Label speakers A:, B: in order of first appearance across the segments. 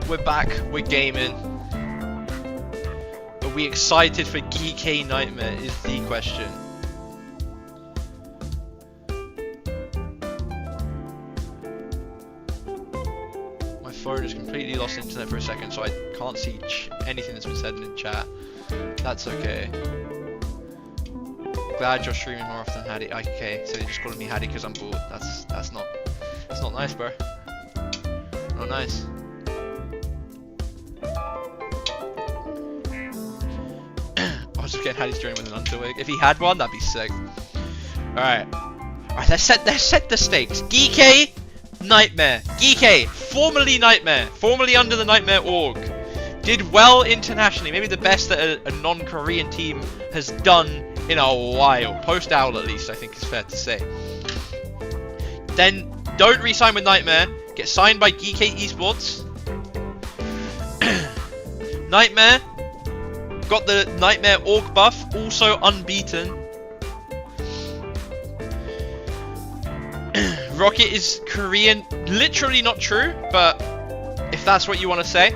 A: We're back, we're gaming. Are we excited for Geekay Nightmare is the question. My phone is completely lost internet for a second, so I can't see anything that's been said in the chat. That's okay. Glad you're streaming more often, Hattie. Okay, so you're just calling me Hattie because I'm bored. That's not nice, bro. Not nice. I was just getting Hattie's journey with an underwig. If he had one, that'd be sick. Alright. Alright, let's set the stakes. Geekay Nightmare. Geekay, formerly Nightmare, formerly under the Nightmare org. Did well internationally, maybe the best that a non-Korean team has done in a while. Post-Owl at least, I think is fair to say. Then don't re-sign with Nightmare. Get signed by Geekay Esports. Nightmare got the Nightmare org buff, also unbeaten. Rocket is Korean, literally not true, but if that's what you want to say.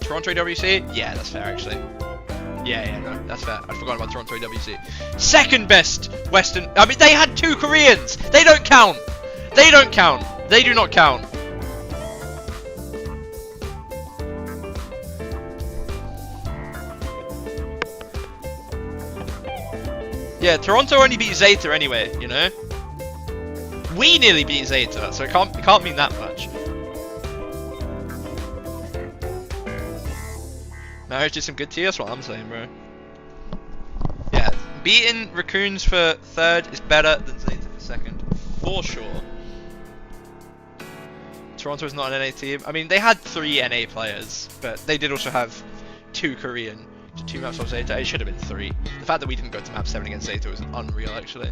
A: Toronto WC? Yeah, that's fair actually. Yeah, no, that's fair. I forgot about Toronto WC. Second best Western. I mean, they had 2 Koreans. They don't count. They don't count. They do not count. Yeah, Toronto only beat Zeta anyway, you know? We nearly beat Zeta, so it can't mean that much. Marriage did some good to you, that's what I'm saying, bro. Yeah, beating Raccoons for 3rd is better than Zeta for 2nd, for sure. Toronto is not an NA team. I mean, they had 3 NA players, but they did also have 2 Korean. 2 maps of Zeta. It should have been 3. The fact that we didn't go to map 7 against Zeta was unreal, actually.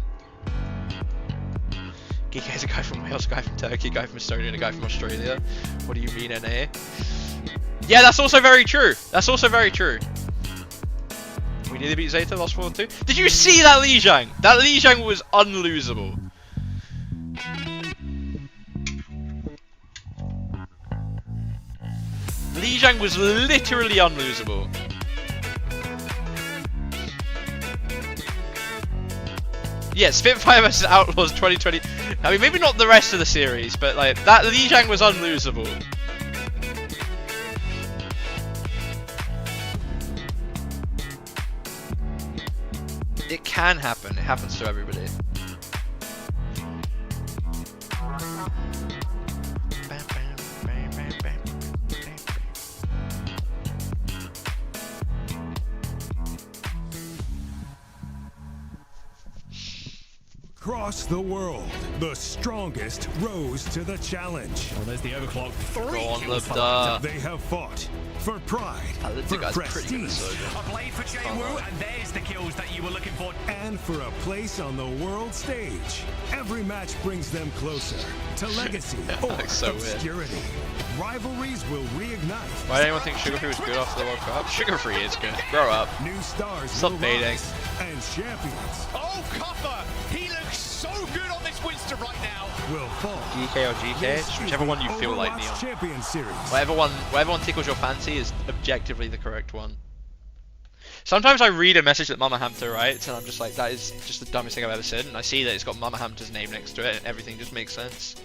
A: Geekay's a guy from Wales, a guy from Turkey, a guy from Estonia, and a guy from Australia. What do you mean, NA? Yeah, that's also very true. That's also very true. We nearly beat Zeta, lost 4-2. Did you see that Lijiang? That Lijiang was unlosable. Lijiang was literally unlosable. Yeah, Spitfire vs Outlaws 2020. I mean, maybe not the rest of the series, but like that Lijiang was unlosable. It can happen. It happens to everybody.
B: Across the world, the strongest rose to the challenge.
C: Well, there's the overclock. 3
A: Go on,
C: kills for
A: Libda.
B: They have fought for pride, for prestige,
C: a blade for Jae-Woo, and there's the kills that you were looking for.
B: and for a place on the world stage. Every match brings them closer to legacy or
A: so
B: obscurity. Rivalries will reignite.
A: Why did anyone think Sugar Free was good after the World Cup? Sugar Free is good. Grow up.
B: New stars
A: Stop
B: will
A: baiting.
B: rise, and champions
C: Oh, Copper! He looks so good on this Winston right now.
B: will fall.
A: GK or GK, just whichever one you feel like, Neil.
B: Champion Series.
A: Whatever one tickles your fancy is objectively the correct one. Sometimes I read a message that Mama Hamter writes and I'm just like, that is just the dumbest thing I've ever said, and I see that it's got Mama Hamter's name next to it and everything just makes sense.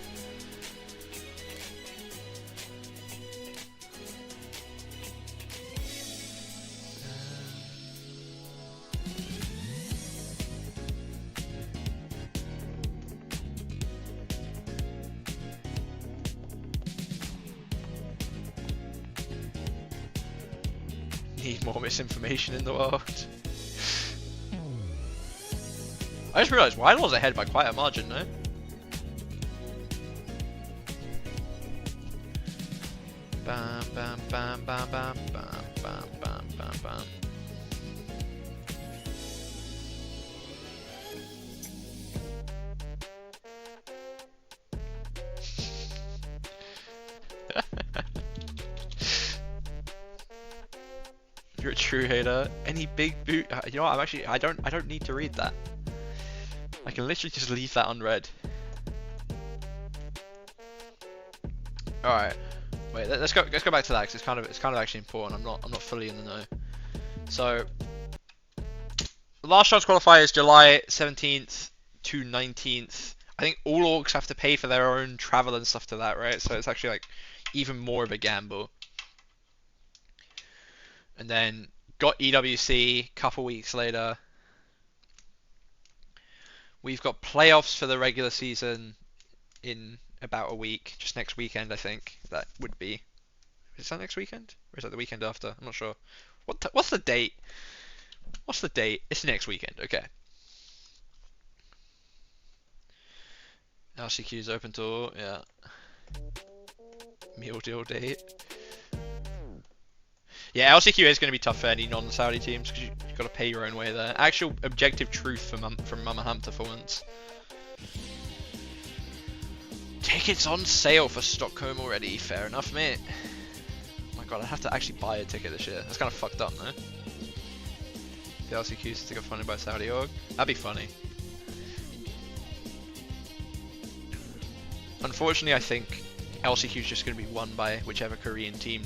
A: Need more misinformation in the world. I just realised Wild was ahead by quite a margin, no? Bam bam bam bam bam bam bam bam bam bam. You're a true hater. Any big boot? You know what? I don't need to read that. I can literally just leave that unread. All right. Wait. Let's go back to that because it's kind of actually important. I'm not fully in the know. So, the last chance qualifier is July 17th to 19th. I think all orgs have to pay for their own travel and stuff to that, right? So it's actually like even more of a gamble. And then got EWC couple weeks later. We've got playoffs for the regular season in about a week, just next weekend I think that would be. Is that next weekend? Or is that the weekend after? I'm not sure. What's the date? What's the date? It's next weekend, okay. LCQ is open to all, yeah. Meal deal date. Yeah, LCQ is going to be tough for any non-Saudi teams because you've got to pay your own way there. Actual objective truth from Mama Hamter for once. Tickets on sale for Stockholm already. Fair enough, mate. Oh my god, I have to actually buy a ticket this year. That's kind of fucked up, no? The LCQ's ticket funded by Saudi org. That'd be funny. Unfortunately, I think LCQ is just going to be won by whichever Korean team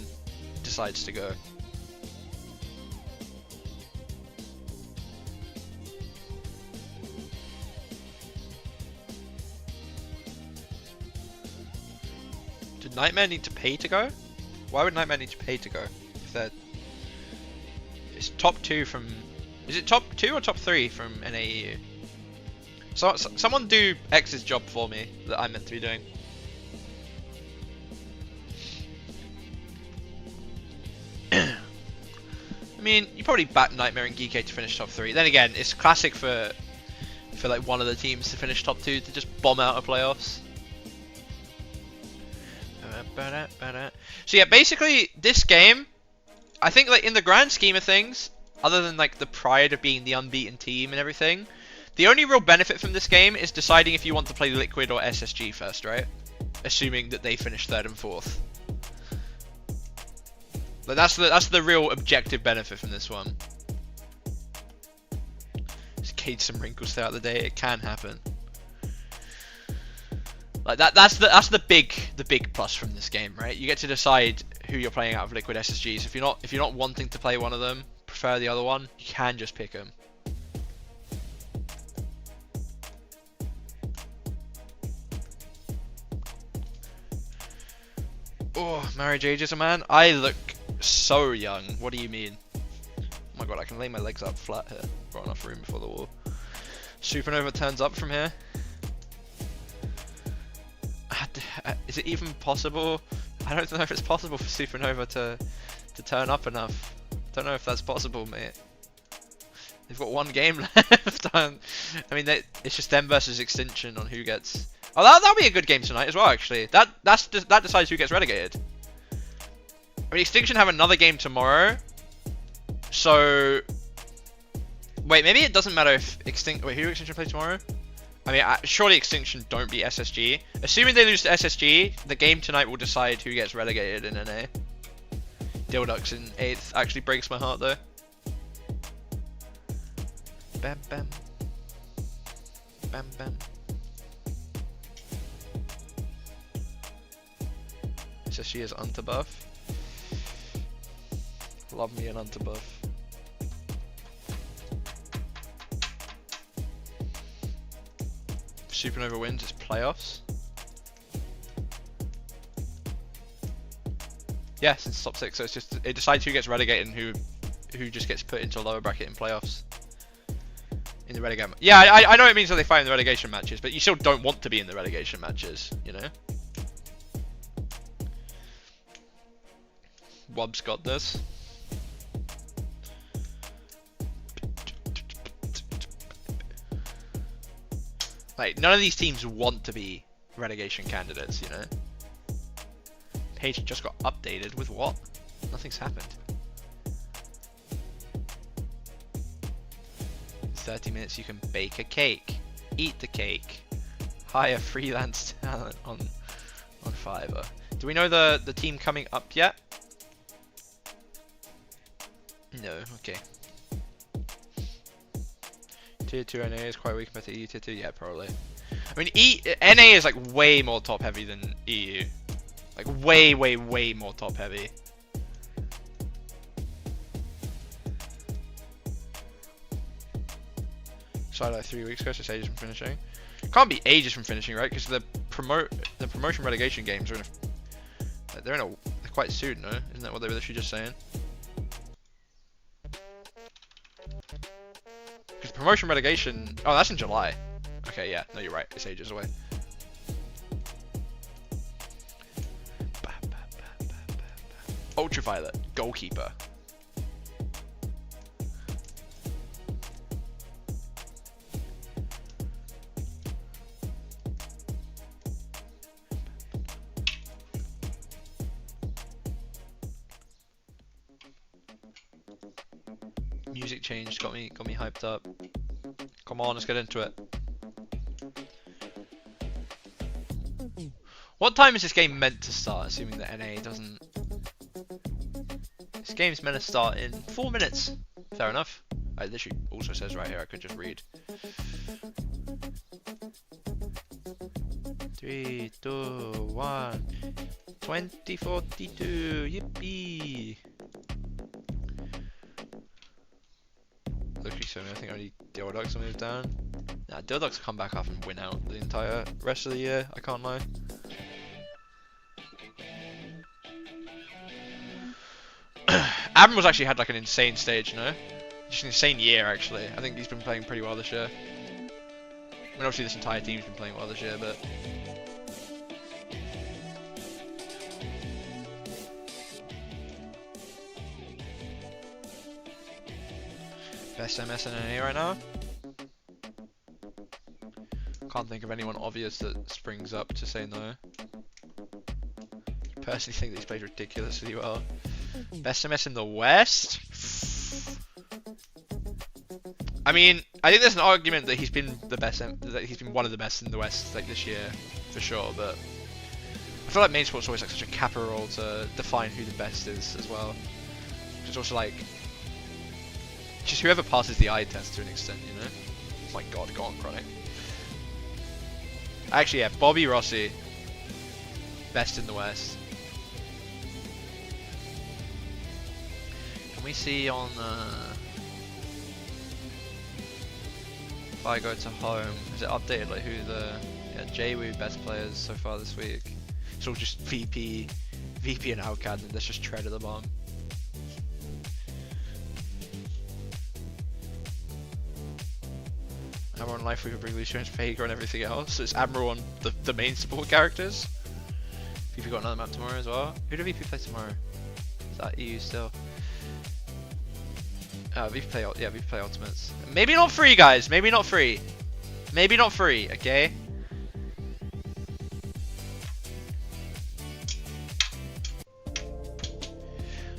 A: decides to go. Did Nightmare need to pay to go? Why would Nightmare need to pay to go? If they're... It's top 2 from... Is it top 2 or top 3 from NAEU? So someone do X's job for me that I'm meant to be doing. I mean, you probably back Nightmare and Geekay to finish top 3. Then again, it's classic for like one of the teams to finish top 2 to just bomb out of playoffs. So yeah, basically this game, I think like in the grand scheme of things, other than like the pride of being the unbeaten team and everything, the only real benefit from this game is deciding if you want to play Liquid or SSG first, right? Assuming that they finish 3rd and 4th. Like that's the real objective benefit from this one. Just cage some wrinkles throughout the day. It can happen. Like that's the big plus from this game, right? You get to decide who you're playing out of Liquid SSGs. If you're not wanting to play one of them, prefer the other one, you can just pick them. Oh, marriage ages a man. I look so young. What do you mean? Oh my god, I can lay my legs up flat here. Got enough room before the wall. Supernova turns up from here. Is it even possible? I don't know if it's possible for Supernova to turn up enough. Don't know if that's possible, mate. They've got one game left. I mean, it's just them versus Extinction on who gets. Oh, that'll be a good game tonight as well, actually. That decides who gets relegated. I mean, Extinction have another game tomorrow. So, wait, maybe it doesn't matter if Wait, who do Extinction play tomorrow? I mean, surely Extinction don't beat SSG. Assuming they lose to SSG, the game tonight will decide who gets relegated in NA. Dildux in 8th actually breaks my heart though. Bam bam. Bam bam. SSG is underbuff. Love me an underbuff. Supernova wins its playoffs. Yes, it's top 6, so it's just it decides who gets relegated and who just gets put into lower bracket in playoffs. In the relegation. Yeah, I know it means that they fight in the relegation matches, but you still don't want to be in the relegation matches, you know? Wobb's got this. Like, none of these teams want to be relegation candidates, you know? Page just got updated with what? Nothing's happened. 30 minutes you can bake a cake. Eat the cake. Hire freelance talent on Fiverr. Do we know the team coming up yet? No, okay. Tier 2 NA is quite weak compared to EU Tier 2, yeah, probably. I mean, NA is like way more top heavy than EU. Like way more top heavy. Started like 3 weeks ago, so it's ages from finishing. Can't be ages from finishing, right? Because the promotion relegation games are in a, they're quite soon, no? Isn't that what they were literally just saying? Because promotion relegation, oh, that's in July. Okay, yeah, no, you're right. It's ages away. Ultraviolet goalkeeper. Music change got me hyped up. Come on, let's get into it. What time is this game meant to start, assuming that NA doesn't... This game's meant to start in 4 minutes. Fair enough. It literally also says right here, I could just read. 3, 2, 1. 2042. Yippee! Looking soon, I think only Dildox will move down. Nah, Dildox will come back up and win out the entire rest of the year, I can't lie. Admiral's actually had like an insane stage, you know? Just an insane year, actually. I think he's been playing pretty well this year. I mean, obviously this entire team's been playing well this year, but... Best MS in NA right now? Can't think of anyone obvious that springs up to say no. Personally think that he's played ridiculously well. Best MS in the West? I mean, I think there's an argument that he's been the best, that he's been one of the best in the West like this year, for sure. But I feel like main sport's always like such a capper role to define who the best is as well. It's also like just whoever passes the eye test to an extent, you know. Oh my God, go on, Chronic. Actually, yeah, Bobby Rossi, best in the West. Can we see on? If I go to home, is it updated like who the JWoo best players so far this week? It's all just VP and Alcad, and let's just tread at the bottom. Admiral on Life we would bring Lucio and Fager and everything else. So it's Admiral on the main support characters. VP got another map tomorrow as well. Who do VP play tomorrow? Is that EU still? VP play Ultimates. Maybe not free, guys. Maybe not free. Maybe not free. Okay.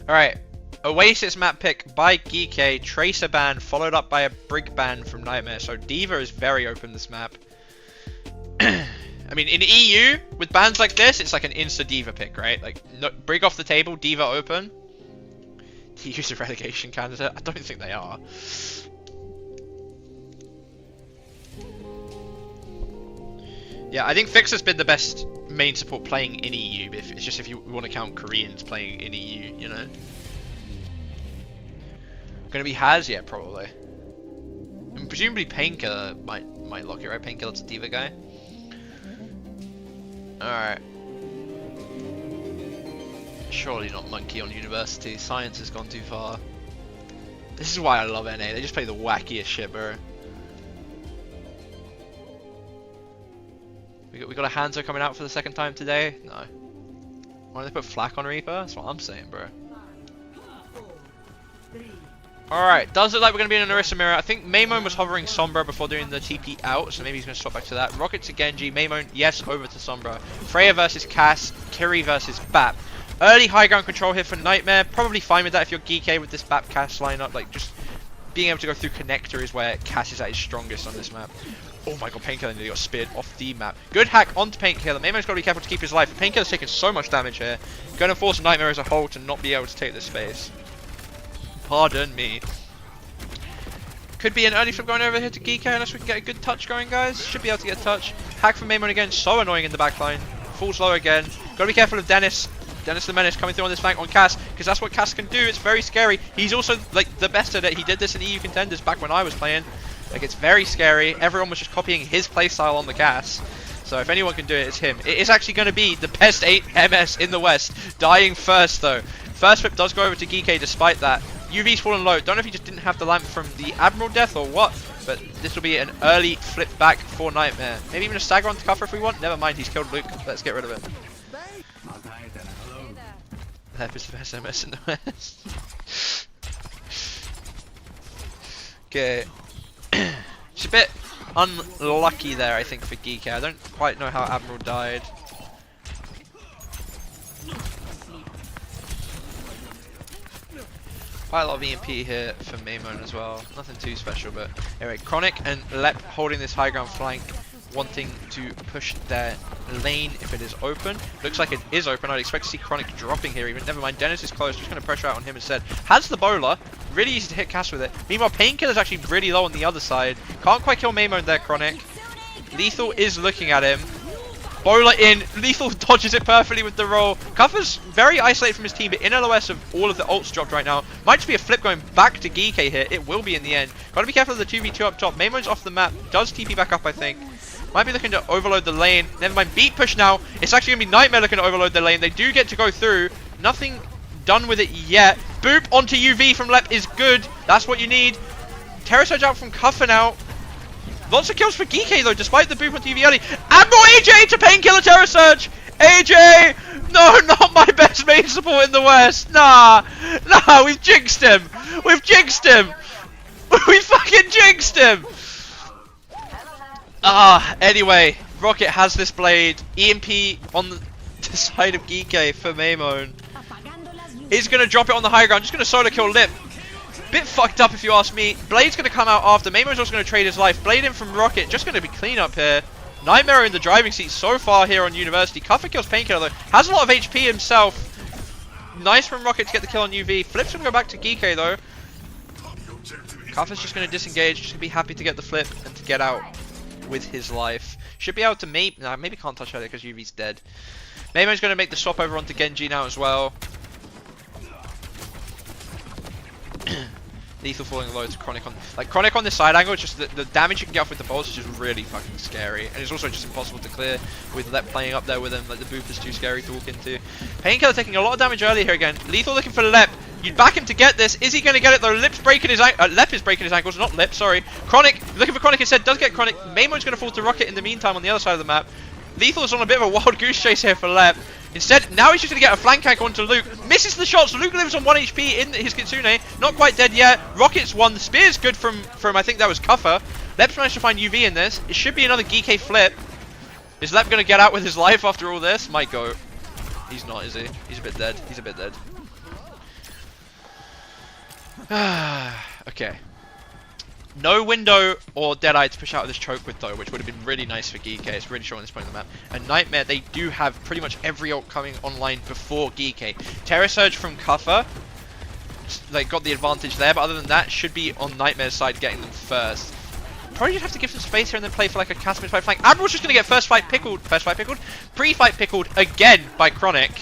A: All right. OWCS map pick by Geekay. Tracer ban followed up by a Brig ban from Nightmare. So Diva is very open this map. I mean, in EU with bans like this, it's like an insta Diva pick, right? Like no, Brig off the table, Diva open. EU's a relegation candidate? I don't think they are. Yeah, I think Fix has been the best main support playing in EU. But it's just if you want to count Koreans playing in EU, you know. Gonna be Haz, yeah, probably. And presumably Painkiller might lock it, right? Painkiller's a Diva guy. Alright. Surely not Monkey on University. Science has gone too far. This is why I love NA. They just play the wackiest shit, bro. We got a Hanzo coming out for the second time today? No. Why don't they put Flak on Reaper? That's what I'm saying, bro. Alright, does look like we're going to be in an Orisa mirror. I think Maymon was hovering Sombra before doing the TP out, so maybe he's going to swap back to that. Rocket to Genji, Maymon, yes, over to Sombra. Freya versus Cass, Kiri versus Bap. Early high ground control here for Nightmare. Probably fine with that if you're Geekay with this Bap Cass lineup. Like, just being able to go through Connector is where Cass is at his strongest on this map. Oh my God, Painkiller nearly got speared off the map. Good hack onto Painkiller. Maymon's got to be careful to keep his life. Painkiller's taking so much damage here. Going to force Nightmare as a whole to not be able to take this space. Pardon me. Could be an early flip going over here to Geekay unless we can get a good touch going, guys. Should be able to get a touch. Hack from Maimon again, so annoying in the backline. Falls low again. Gotta be careful of Dennis. Dennis the Menace coming through on this flank on Cass, because that's what Cass can do. It's very scary. He's also like the best at it. He did this in EU Contenders back when I was playing. Like, it's very scary. Everyone was just copying his playstyle on the Cass. So if anyone can do it, it's him. It is actually going to be the best 8 MS in the West. Dying first, though. First flip does go over to Geekay despite that. UV's fallen low. Don't know if he just didn't have the lamp from the Admiral death or what. But this will be an early flip back for Nightmare. Maybe even a stagger on Cuffer if we want. Never mind, he's killed Luke. Let's get rid of it. Lep is the best MS in the West. Okay. It's a bit unlucky there, I think, for Geekay. I don't quite know how Admiral died. Quite a lot of EMP here for Maimon as well. Nothing too special, but anyway, Chronic and Lep holding this high ground flank, wanting to push their lane if it is open. Looks like it is open. I'd expect to see Chronic dropping here even. Never mind, Dennis is close. Just going to pressure out on him instead. Has the bowler. Really easy to hit Cass with it. Meanwhile, Painkiller's actually really low on the other side. Can't quite kill Maimon there, Chronic. Lethal is looking at him. Bowler in. Lethal dodges it perfectly with the roll. Cuffer's very isolated from his team, but in LOS of all of the ults dropped right now. Might just be a flip going back to Geekay here. It will be in the end. Gotta be careful of the 2v2 up top. Maimon's off the map. Does TP back up, I think. Might be looking to overload the lane. Never mind, beat push now. It's actually going to be Nightmare looking to overload the lane. They do get to go through. Nothing done with it yet. Boop onto UV from Lep is good. That's what you need. Terror Surge out from Cuffer now. Lots of kills for Geekay though, despite the boop onto UV early. Admiral AJ to Painkiller Terror Surge. AJ! No, not my best main support in the West. Nah, we've jinxed him. We've jinxed him. We fucking jinxed him. Anyway, Rocket has this blade. EMP on the side of Geekay for Maimon. He's going to drop it on the high ground. Just going to solo kill Lip. Bit fucked up if you ask me. Blade's going to come out after. Maimon's also going to trade his life. Blade in from Rocket. Just going to be clean up here. Nightmare in the driving seat so far here on University. Cuffer kills Painkiller though. Has a lot of HP himself. Nice from Rocket to get the kill on UV. Flip's going to go back to Geekay though. Cuffer's just going to disengage. Just going to be happy to get the flip and to get out with his life. Should be able to maybe can't touch her because UV's dead. Maimon's going to make the swap over onto Genji now as well. Lethal falling low to Chronic on Chronic on this side angle. It's just the damage you can get off with the bolts is just really fucking scary, and it's also just impossible to clear with Lep playing up there with him. Like, the boop is too scary to walk into. Painkiller taking a lot of damage early here again. Lethal looking for Lep. You'd back him to get this. Is he going to get it though? Lep is breaking his ankles, not Lep. Sorry. Chronic looking for Chronic instead. Does get Chronic. Maimon's going to fall to Rocket in the meantime on the other side of the map. Lethal's on a bit of a wild goose chase here for Lep. Instead, now he's just going to get a flank hack onto Luke. Misses the shots. Luke lives on 1 HP in his Kitsune. Not quite dead yet. Rocket's won. The spear's good from I think that was Cuffer. Lep's managed to find UV in this. It should be another Geekay flip. Is Lep going to get out with his life after all this? Might go. He's not, is he? He's a bit dead. He's a bit dead. Okay. No window or Deadeye to push out of this choke with though, which would have been really nice for Geekay. It's really short on this point of the map. And Nightmare, they do have pretty much every ult coming online before Geekay. Terror Surge from Cuffer, they got the advantage there, but other than that, should be on Nightmare's side getting them first. Probably just have to give some space here and then play for like a Cass mid-fight flank. Admiral's just going to get first fight pickled, pre-fight pickled again by Chronic.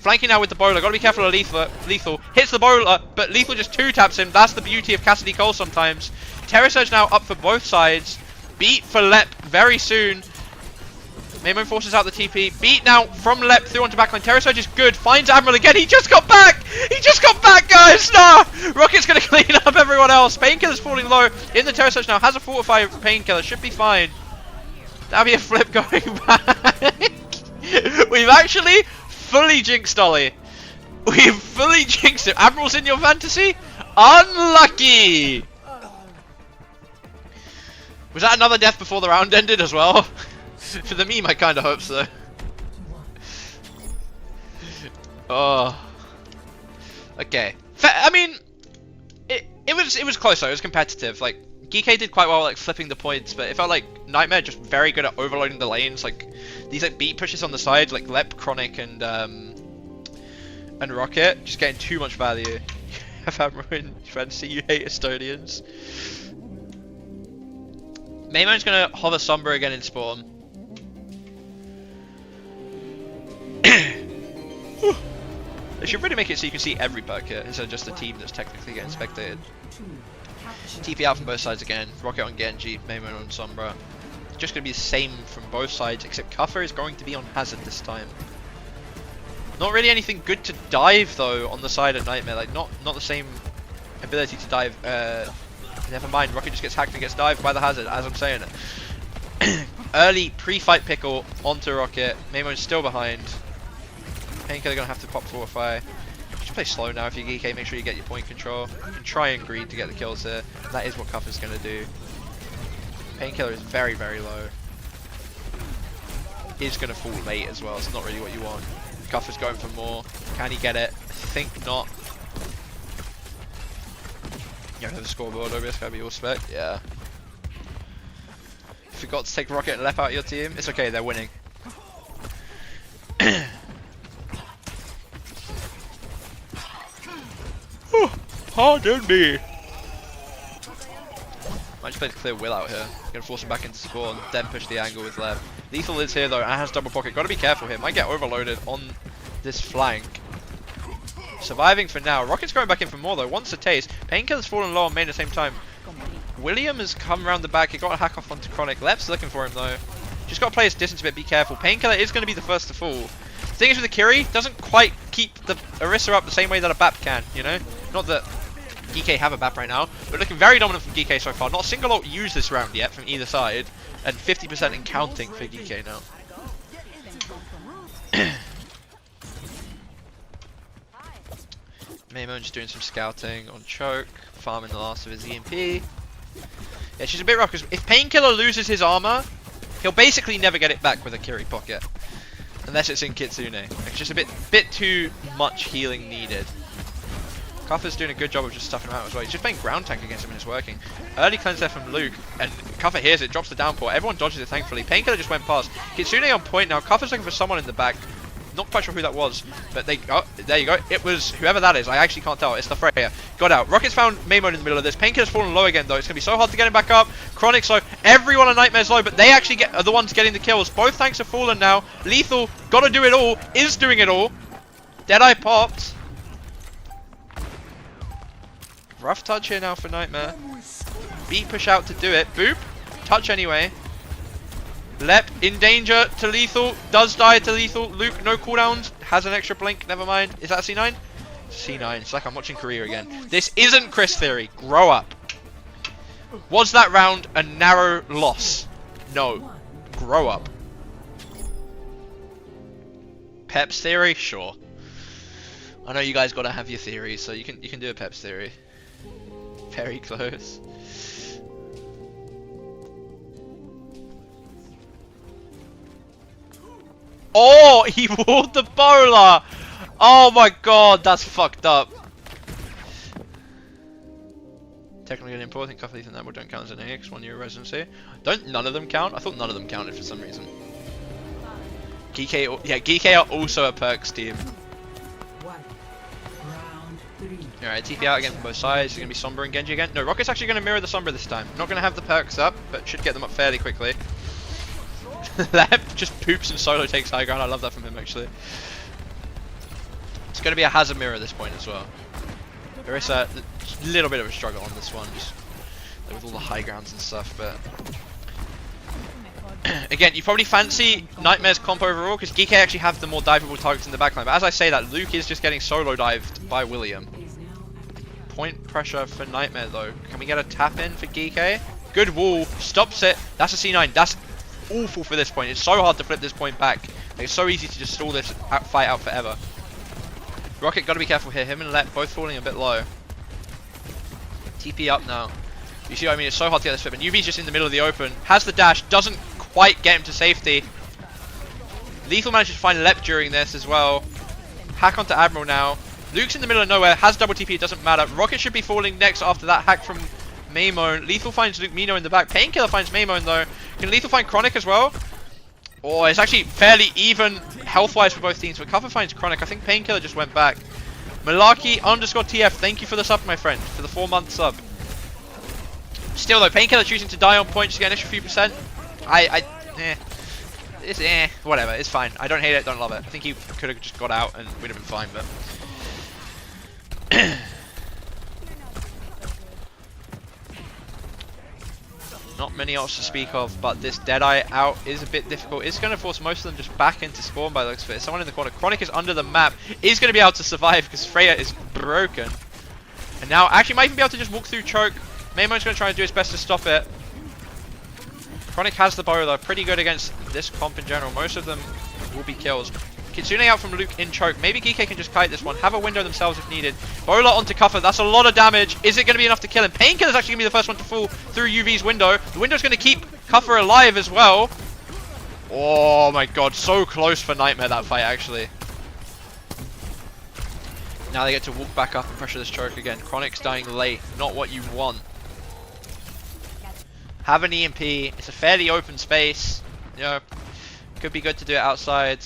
A: Flanking now with the bowler. Gotta be careful of Lethal. Hits the bowler, but Lethal just 2-taps him. That's the beauty of Cassidy Cole sometimes. Terror Surge now up for both sides. Beat for Lep very soon. Maimon forces out the TP. Beat now from Lep through onto backline. Terror Surge is good. Finds Admiral again. He just got back! He just got back, guys! Nah! Rocket's gonna clean up everyone else. Painkiller's falling low. In the Terror Surge now. Has a fortified Painkiller. Should be fine. That'll be a flip going back. We've actually fully jinxed Ollie. We've fully jinxed him. Admiral's in your fantasy? Unlucky! Was that another death before the round ended as well? For the meme, I kind of hope so. Oh. Okay. I mean, it was close though. It was competitive. Like, Geekay did quite well like flipping the points, but it felt like Nightmare just very good at overloading the lanes. Like these like beat pushes on the sides, like Lep, Chronic, and Rocket, just getting too much value. have Admiral in fantasy, you hate Estonians. Maymon's gonna hover Sombra again in spawn. They should really make it so you can see every perk here instead of just the team that's technically getting spectated. TP out from both sides again. Rocket on Genji, Maymon on Sombra. It's just going to be the same from both sides, except Cuffer is going to be on Hazard this time. Not really anything good to dive though on the side of Nightmare. Like not the same ability to dive. Never mind. Rocket just gets hacked and gets dived by the Hazard, as I'm saying it. Early pre-fight pickle onto Rocket. Maymon's still behind. Painkiller gonna have to pop fortify. You should play slow now if you're Geekay. Make sure you get your point control. And try and greed to get the kills here. That is what Cuffer's gonna do. Painkiller is very, very low. Is gonna fall late as well. It's not really what you want. Cuffer's going for more. Can he get it? I think not. Yeah, the scoreboard over. It's gotta be all spec. Yeah. Forgot to take Rocket and Lep out of your team. It's okay. They're winning. Pardon me. Might just play to clear Will out here. Gonna force him back into spawn, then push the angle with Lep. Lethal is here though, and has double pocket. Gotta be careful here. Might get overloaded on this flank. Surviving for now. Rocket's going back in for more though. Wants a taste. Painkiller's fallen low on main at the same time. William has come around the back. He got a hack off onto Chronic. Lep's looking for him though. Just gotta play his distance a bit. Be careful. Painkiller is gonna be the first to fall. The thing is with the Kiri, doesn't quite keep the Orisa up the same way that a BAP can, you know? Not that Geekay have a BAP right now, but looking very dominant from Geekay so far. Not a single ult used this round yet from either side, and 50% in counting for Geekay now. Maymo just doing some scouting on Choke, farming the last of his EMP. Yeah, she's a bit rough because if Painkiller loses his armor, he'll basically never get it back with a Kiri pocket. Unless it's in Kitsune. It's just a bit too much healing needed. Cuffer's doing a good job of just stuffing him out as well. He's just playing ground tank against him and it's working. Early cleanse there from Luke, and Cuffer hears it, drops the downpour. Everyone dodges it thankfully. Painkiller just went past. Kitsune on point now. Cuffer's looking for someone in the back. Not quite sure who that was, but there you go. It was whoever that is. I actually can't tell. It's the Freya. Got out. Rocket's found Maymon in the middle of this. Painkiller's fallen low again though. It's gonna be so hard to get him back up. Chronic's low. Everyone on Nightmare's low, but they actually are the ones getting the kills. Both tanks have fallen now. Lethal, gotta do it all. Is doing it all. Deadeye popped. Rough touch here now for Nightmare. B push out to do it. Boop. Touch anyway. Lep in danger to Lethal. Does die to Lethal. Luke, no cooldowns. Has an extra blink. Never mind. Is that a C9? C9. It's like I'm watching Korea again. This isn't Chris Theory. Grow up. Was that round a narrow loss? No. Grow up. Pep's Theory? Sure. I know you guys gotta have your theories, so you can do a Pep's Theory. Very close. Oh, he walled the bowler! Oh my god, that's fucked up. Technically important, Cuff Leaf and that don't count as an AX, 1 year residency. Don't none of them count? I thought none of them counted for some reason. Geekay, yeah, Geekay are also a perks team. Alright, TP out again from both sides. It's going to be Sombra and Genji again. No, Rocket's actually going to mirror the Sombra this time. Not going to have the perks up, but should get them up fairly quickly. Lep just poops and solo takes high ground. I love that from him actually. It's going to be a hazard mirror at this point as well. There is a little bit of a struggle on this one, just with all the high grounds and stuff, but again, you probably fancy Nightmare's comp overall because Geekay actually have the more diveable targets in the backline. But as I say that, Luke is just getting solo dived by William. Point pressure for Nightmare though. Can we get a tap in for Geekay? Good wall, stops it. That's a C9. That's awful for this point. It's so hard to flip this point back. Like, it's so easy to just stall this fight out forever. Rocket gotta be careful here. Him and Lep both falling a bit low. TP up now. You see what I mean? It's so hard to get this flip. And UV's just in the middle of the open. Has the dash. Doesn't quite get him to safety. Lethal manages to find Lep during this as well. Hack onto Admiral now. Luke's in the middle of nowhere. Has double TP. It doesn't matter. Rocket should be falling next after that hack from Maymon. Lethal finds Luke Mino in the back. Painkiller finds Maymon though. Can Lethal find Chronic as well? Oh, it's actually fairly even health-wise for both teams. But Cuffer finds Chronic. I think Painkiller just went back. Malarkey_TF, thank you for the sub, my friend, for the 4-month sub. Still though, Painkiller choosing to die on point just to get an extra few percent. It's whatever, it's fine. I don't hate it, don't love it. I think he could have just got out and we'd have been fine, but... Not many ults to speak of, but this Deadeye out is a bit difficult. It's going to force most of them just back into spawn by the looks of it. Someone in the corner. Chronic is under the map. Is going to be able to survive because Freya is broken. And now actually might even be able to just walk through choke. Maymon's going to try and do his best to stop it. Chronic has the bow though. Pretty good against this comp in general. Most of them will be kills. Kitsune out from Luke in choke. Maybe Geekay can just kite this one. Have a window themselves if needed. Bowler onto Cuffer. That's a lot of damage. Is it going to be enough to kill him? Painkiller's actually going to be the first one to fall through UV's window. The window's going to keep Cuffer alive as well. Oh my god. So close for Nightmare that fight actually. Now they get to walk back up and pressure this choke again. Chronic's dying late. Not what you want. Have an EMP. It's a fairly open space. You know, could be good to do it outside.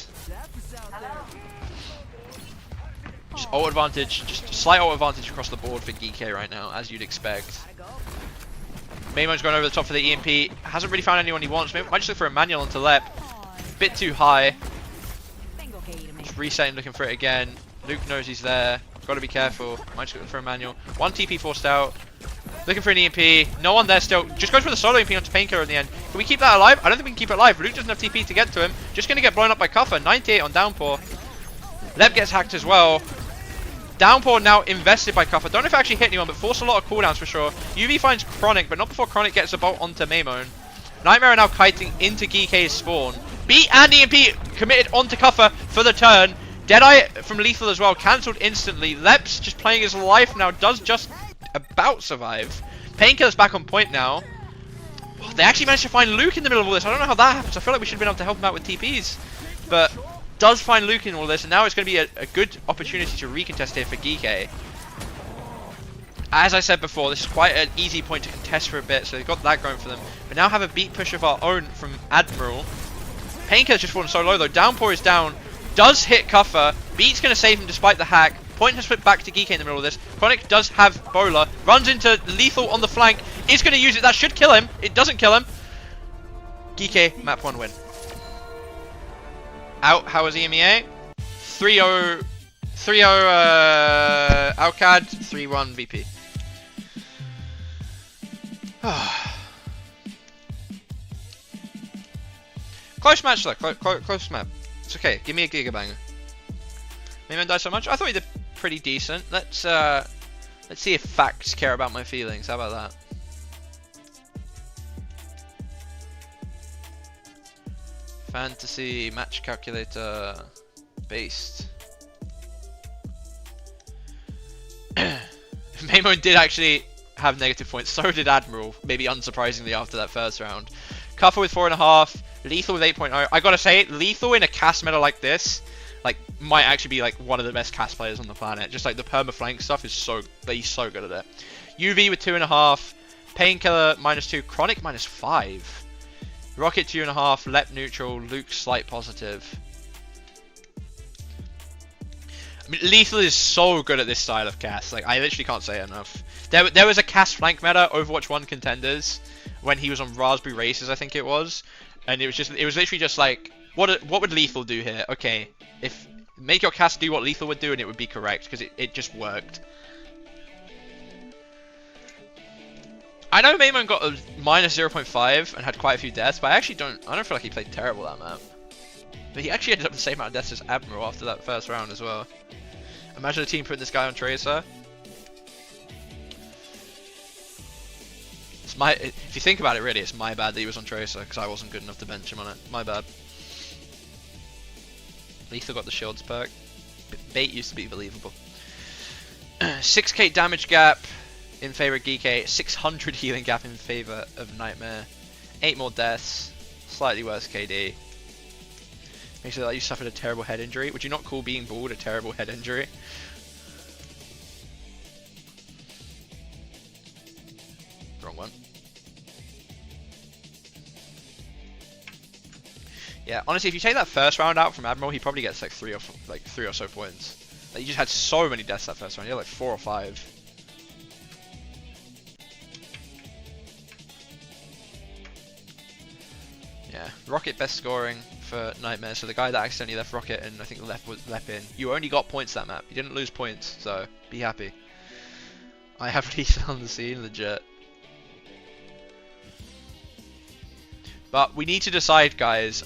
A: Just ult advantage, just slight ult advantage across the board for Geekay right now, as you'd expect. Maymon's going over the top for the EMP. Hasn't really found anyone he wants. Maybe might just look for a manual onto Lep. Bit too high. Just resetting, looking for it again. Luke knows he's there. Got to be careful. Might just look for a manual. One TP forced out. Looking for an EMP. No one there still. Just goes for the solo EMP onto Painkiller in the end. Can we keep that alive? I don't think we can keep it alive. Luke doesn't have TP to get to him. Just going to get blown up by Cuffer. 98 on Downpour. Lep gets hacked as well. Downpour now invested by Cuffer. Don't know if it actually hit anyone, but forced a lot of cooldowns for sure. UV finds Chronic, but not before Chronic gets a bolt onto Maymon. Nightmare are now kiting into Geekay's spawn. Beat and EMP committed onto Cuffer for the turn. Deadeye from Lethal as well, cancelled instantly. Lep's just playing his life now, does just about survive. Painkiller's back on point now. Oh, they actually managed to find Luke in the middle of all this. I don't know how that happens. I feel like we should have been able to help him out with TPs. But does find Luke in all this, and now it's going to be a good opportunity to recontest here for Geekay. As I said before, this is quite an easy point to contest for a bit, so they've got that going for them. But now have a beat push of our own from Admiral. Painkiller's just fallen so low though. Downpour is down. Does hit Cuffer. Beat's going to save him despite the hack. Point has flipped back to Geekay in the middle of this. Chronic does have Bowler. Runs into Lethal on the flank. Is going to use it. That should kill him. It doesn't kill him. Geekay, map 1 win. Out, how was EMEA? 3-0 Outcad, 3-1 VP. Close match though, close map. It's okay, give me a Gigabanger. Maybe I died so much? I thought he did pretty decent. Let's see if facts care about my feelings, how about that? Fantasy match calculator based. Maymon did actually have negative points, so did Admiral, maybe unsurprisingly after that first round. Cuffer with 4.5, Lethal with 8.0. I gotta say, Lethal in a cast meta like this, like, might actually be like one of the best cast players on the planet. Just like the perma flank stuff is so, he's so good at it. UV with 2.5, Painkiller -2, Chronic -5. Rocket 2.5, Lep neutral, Luke slight positive. I mean, Lethal is so good at this style of cast. Like, I literally can't say it enough. There was a cast flank meta, Overwatch 1 contenders, when he was on Raspberry Races, I think it was, and it was literally just like, what would Lethal do here? Okay, if make your cast do what Lethal would do, and it would be correct because it just worked. I know Maymon got a -0.5 and had quite a few deaths, but I don't feel like he played terrible that map. But he actually ended up the same amount of deaths as Admiral after that first round as well. Imagine a team putting this guy on Tracer. If you think about it, really, it's my bad that he was on Tracer because I wasn't good enough to bench him on it. My bad. Lethal got the shields perk. Bait used to be believable. 6k damage gap in favor of Geekay, 600 healing gap in favor of Nightmare, 8 more deaths, slightly worse KD. Makes it like you suffered a terrible head injury. Would you not call being bald a terrible head injury? Wrong one. Yeah, honestly, if you take that first round out from Admiral, he probably gets like three or so points. Like, you just had so many deaths that first round. You had like 4 or 5. Yeah, Rocket best scoring for Nightmare. So the guy that accidentally left Rocket and I think left in. You only got points that map. You didn't lose points, so be happy. I have Lethal on the scene, legit. But we need to decide, guys,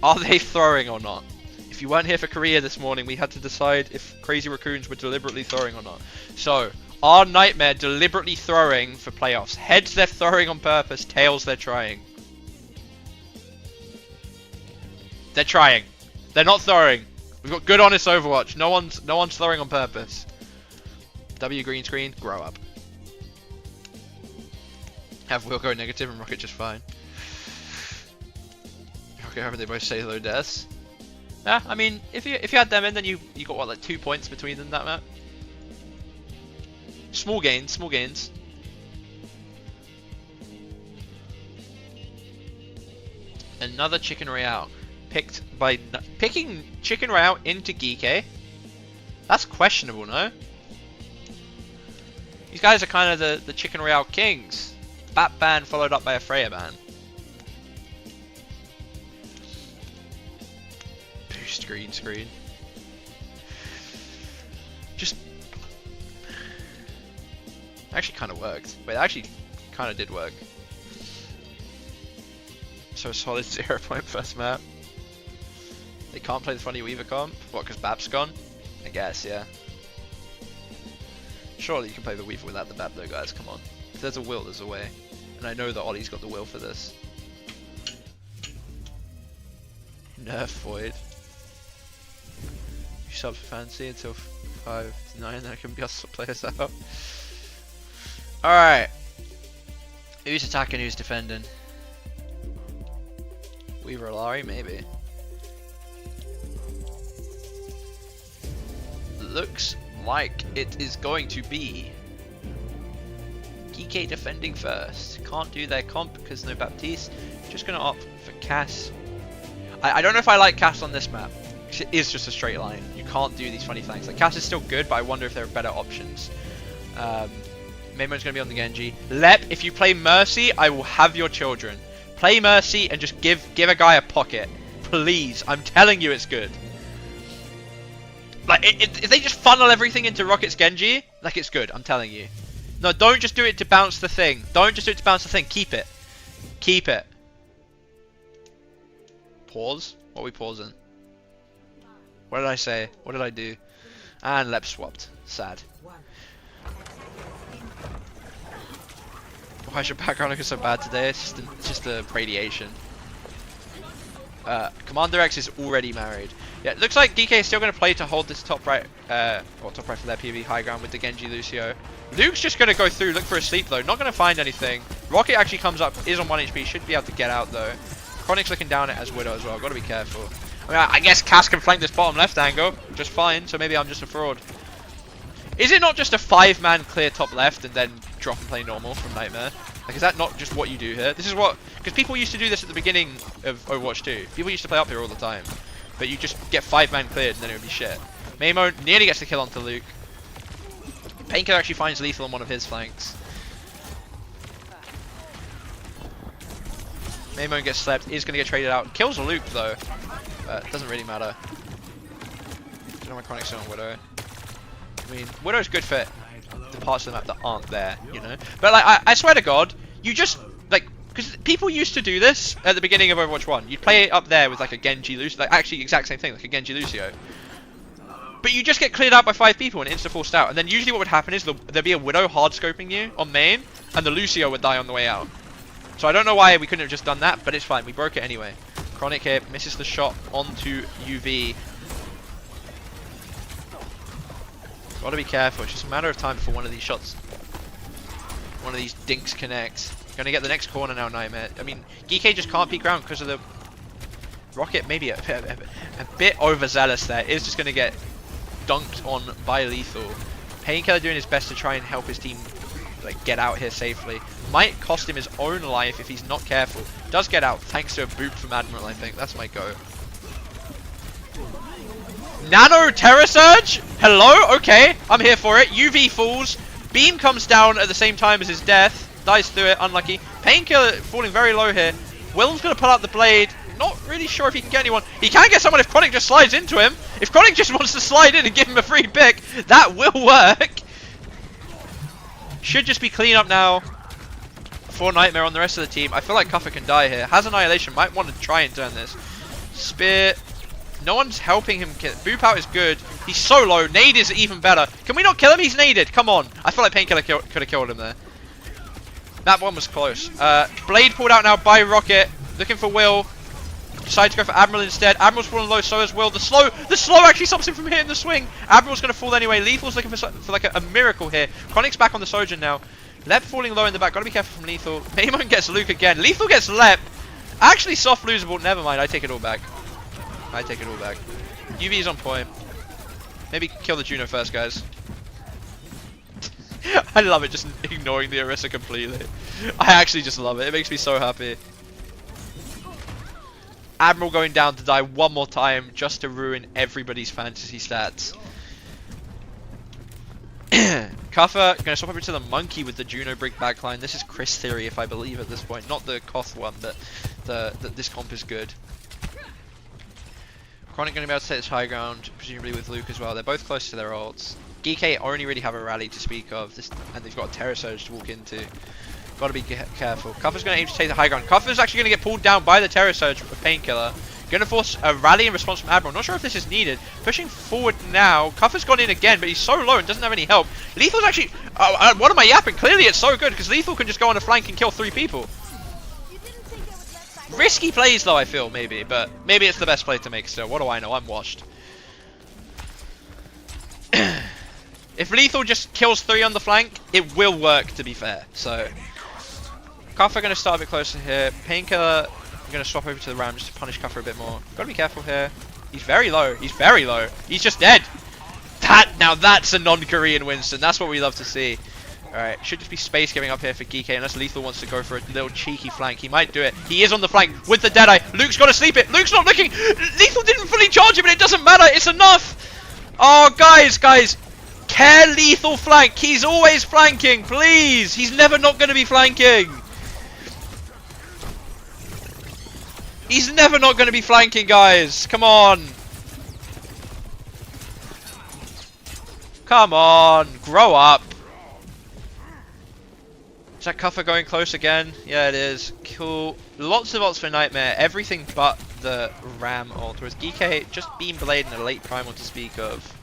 A: are they throwing or not? If you weren't here for Korea this morning, we had to decide if Crazy Raccoons were deliberately throwing or not. So, are Nightmare deliberately throwing for playoffs? Heads, they're throwing on purpose. Tails, they're trying. They're trying. They're not throwing. We've got good, honest Overwatch. No one's throwing on purpose. W green screen, grow up. Have Will go negative and Rocket just fine. Okay, however they both say low deaths. Yeah, I mean, if you had them in, then you got what, like 2 points between them that map. Small gains, small gains. Another Chicken Royale picking Chicken Royale into Geekay. That's questionable, no? These guys are kind of the Chicken Royale kings. Bat ban followed up by a Freya ban. Boost green screen. Just actually kind of worked. Wait, it actually kind of did work. So solid 0 point first map. They can't play the Funny Weaver comp. What, because Bab's gone? I guess, yeah. Surely you can play the Weaver without the Bab though, guys, come on. If there's a will, there's a way. And I know that Ollie's got the will for this. Nerf Void. You sub for fancy until 5 to 9, then I can be us to play us out. Alright. Who's attacking, who's defending? Weaver Alari, maybe. Looks like it is going to be Geekay defending first. Can't do their comp because no Baptiste. Just gonna opt for Cass. I don't know if I like Cass on this map. It is just a straight line. You can't do these funny things. Like, Cass is still good, but I wonder if there are better options. Maymon's gonna be on the Genji. Lep, if you play Mercy, I will have your children. Play Mercy and just give a guy a pocket. Please, I'm telling you it's good. Like, if they just funnel everything into Rocket's Genji, like, it's good, I'm telling you. No, don't just do it to bounce the thing. Don't just do it to bounce the thing. Keep it. Keep it. Pause? What are we pausing? What did I say? What did I do? And Lep swapped. Sad. Why is your background looking so bad today? It's just the radiation. Commander X is already married. Yeah, it looks like Geekay is still going to play to hold this top right, or top right for their PV high ground with the Genji Lucio. Luke's just going to go through, look for a sleep though, not going to find anything. Rocket actually comes up, is on 1 HP, should be able to get out though. Chronic's looking down at as Widow as well, got to be careful. I mean, I guess Cass can flank this bottom left angle, just fine, so maybe I'm just a fraud. Is it not just a 5-man clear top left and then drop and play normal from Nightmare? Like, is that not just what you do here? This is what... Because people used to do this at the beginning of Overwatch 2. People used to play up here all the time. But you just get 5-man cleared and then it would be shit. Mamo nearly gets the kill onto Luke. Painkiller actually finds lethal on one of his flanks. Mamo gets slept, is going to get traded out. Kills Luke though. But it doesn't really matter. Don't know my Chronic's on Widow. I mean, Widow's good for the parts of the map that aren't there, you know? But like, I swear to God, you just, like, because people used to do this at the beginning of Overwatch 1. You'd play it up there with like a Genji Lucio, like actually exact same thing, like a Genji Lucio. But you just get cleared out by 5 people and insta-forced out. And then usually what would happen is there'd be a Widow hard-scoping you on main, and the Lucio would die on the way out. So I don't know why we couldn't have just done that, but it's fine, we broke it anyway. Chronic here, misses the shot onto UV. Gotta be careful, it's just a matter of time before one of these shots, one of these dinks connects. Gonna get the next corner now, Nightmare. I mean, Geekay just can't peek around because of the Rocket, maybe a bit overzealous there. Is just gonna get dunked on by Lethal. Painkiller doing his best to try and help his team like get out here safely. Might cost him his own life if he's not careful. Does get out thanks to a boot from Admiral, I think. That's my go. Nano Terror Surge? Hello? Okay, I'm here for it. UV falls. Beam comes down at the same time as his death. Dies through it, unlucky. Painkiller falling very low here. Will's going to pull out the blade. Not really sure if he can get anyone. He can get someone if Chronic just slides into him. If Chronic just wants to slide in and give him a free pick, that will work. Should just be clean up now for Nightmare on the rest of the team. I feel like Cuffer can die here. Has Annihilation. Might want to try and turn this. Spear. No one's helping him. Boop out is good. He's so low. Nade is even better. Can we not kill him? He's naded. Come on. I feel like Painkiller could have killed him there. That one was close. Blade pulled out now by Rocket. Looking for Will. Decides to go for Admiral instead. Admiral's falling low, so as Will. The slow actually stops him from hitting the swing. Admiral's going to fall anyway. Lethal's looking for like a miracle here. Chronic's back on the Sojourn now. Lep falling low in the back. Got to be careful from Lethal. Maymon gets Luke again. Lethal gets Lep. Actually soft losable. Never mind. I take it all back. I take it all back. UV is on point. Maybe kill the Juno first, guys. I love it, just ignoring the Orisa completely. I actually just love it. It makes me so happy. Admiral going down to die one more time just to ruin everybody's fantasy stats. Kuffer going to swap over to the Monkey with the Juno Brick backline. This is Chris Theory, if I believe at this point. Not the Koth one, but this comp is good. Chronic going to be able to take this high ground, presumably with Luke as well. They're both close to their ults. Geekay only really have a rally to speak of, and they've got a Terror Surge to walk into. Got to be careful. Kuffer's going to aim to take the high ground. Kuffer's actually going to get pulled down by the Terror Surge with Painkiller. Going to force a rally in response from Admiral. Not sure if this is needed. Pushing forward now. Kuffer's gone in again, but he's so low and doesn't have any help. Lethal's actually... what am I yapping? Clearly it's so good, because Lethal can just go on a flank and kill 3 people. Risky plays though, I feel, maybe. But maybe it's the best play to make still. What do I know? I'm washed. If Lethal just kills 3 on the flank, it will work, to be fair. So, Kuffer going to start a bit closer here. Painkiller going to swap over to the Ram just to punish Kuffer a bit more. Got to be careful here. He's very low. He's very low. He's just dead. Now that's a non-Korean Winston. That's what we love to see. Alright, should just be space giving up here for Geekay unless Lethal wants to go for a little cheeky flank. He might do it. He is on the flank with the Deadeye. Luke's got to sleep it. Luke's not looking. Lethal didn't fully charge him, but it doesn't matter. It's enough. Oh, guys. Care Lethal flank. He's always flanking, please. He's never not going to be flanking. He's never not going to be flanking, guys. Come on. Come on. Grow up. Is that Kuffer going close again? Yeah, it is. Cool. Lots of ults for Nightmare. Everything but the Ram ult. Whereas Geekay, just Beam Blade and a late Primal to speak of.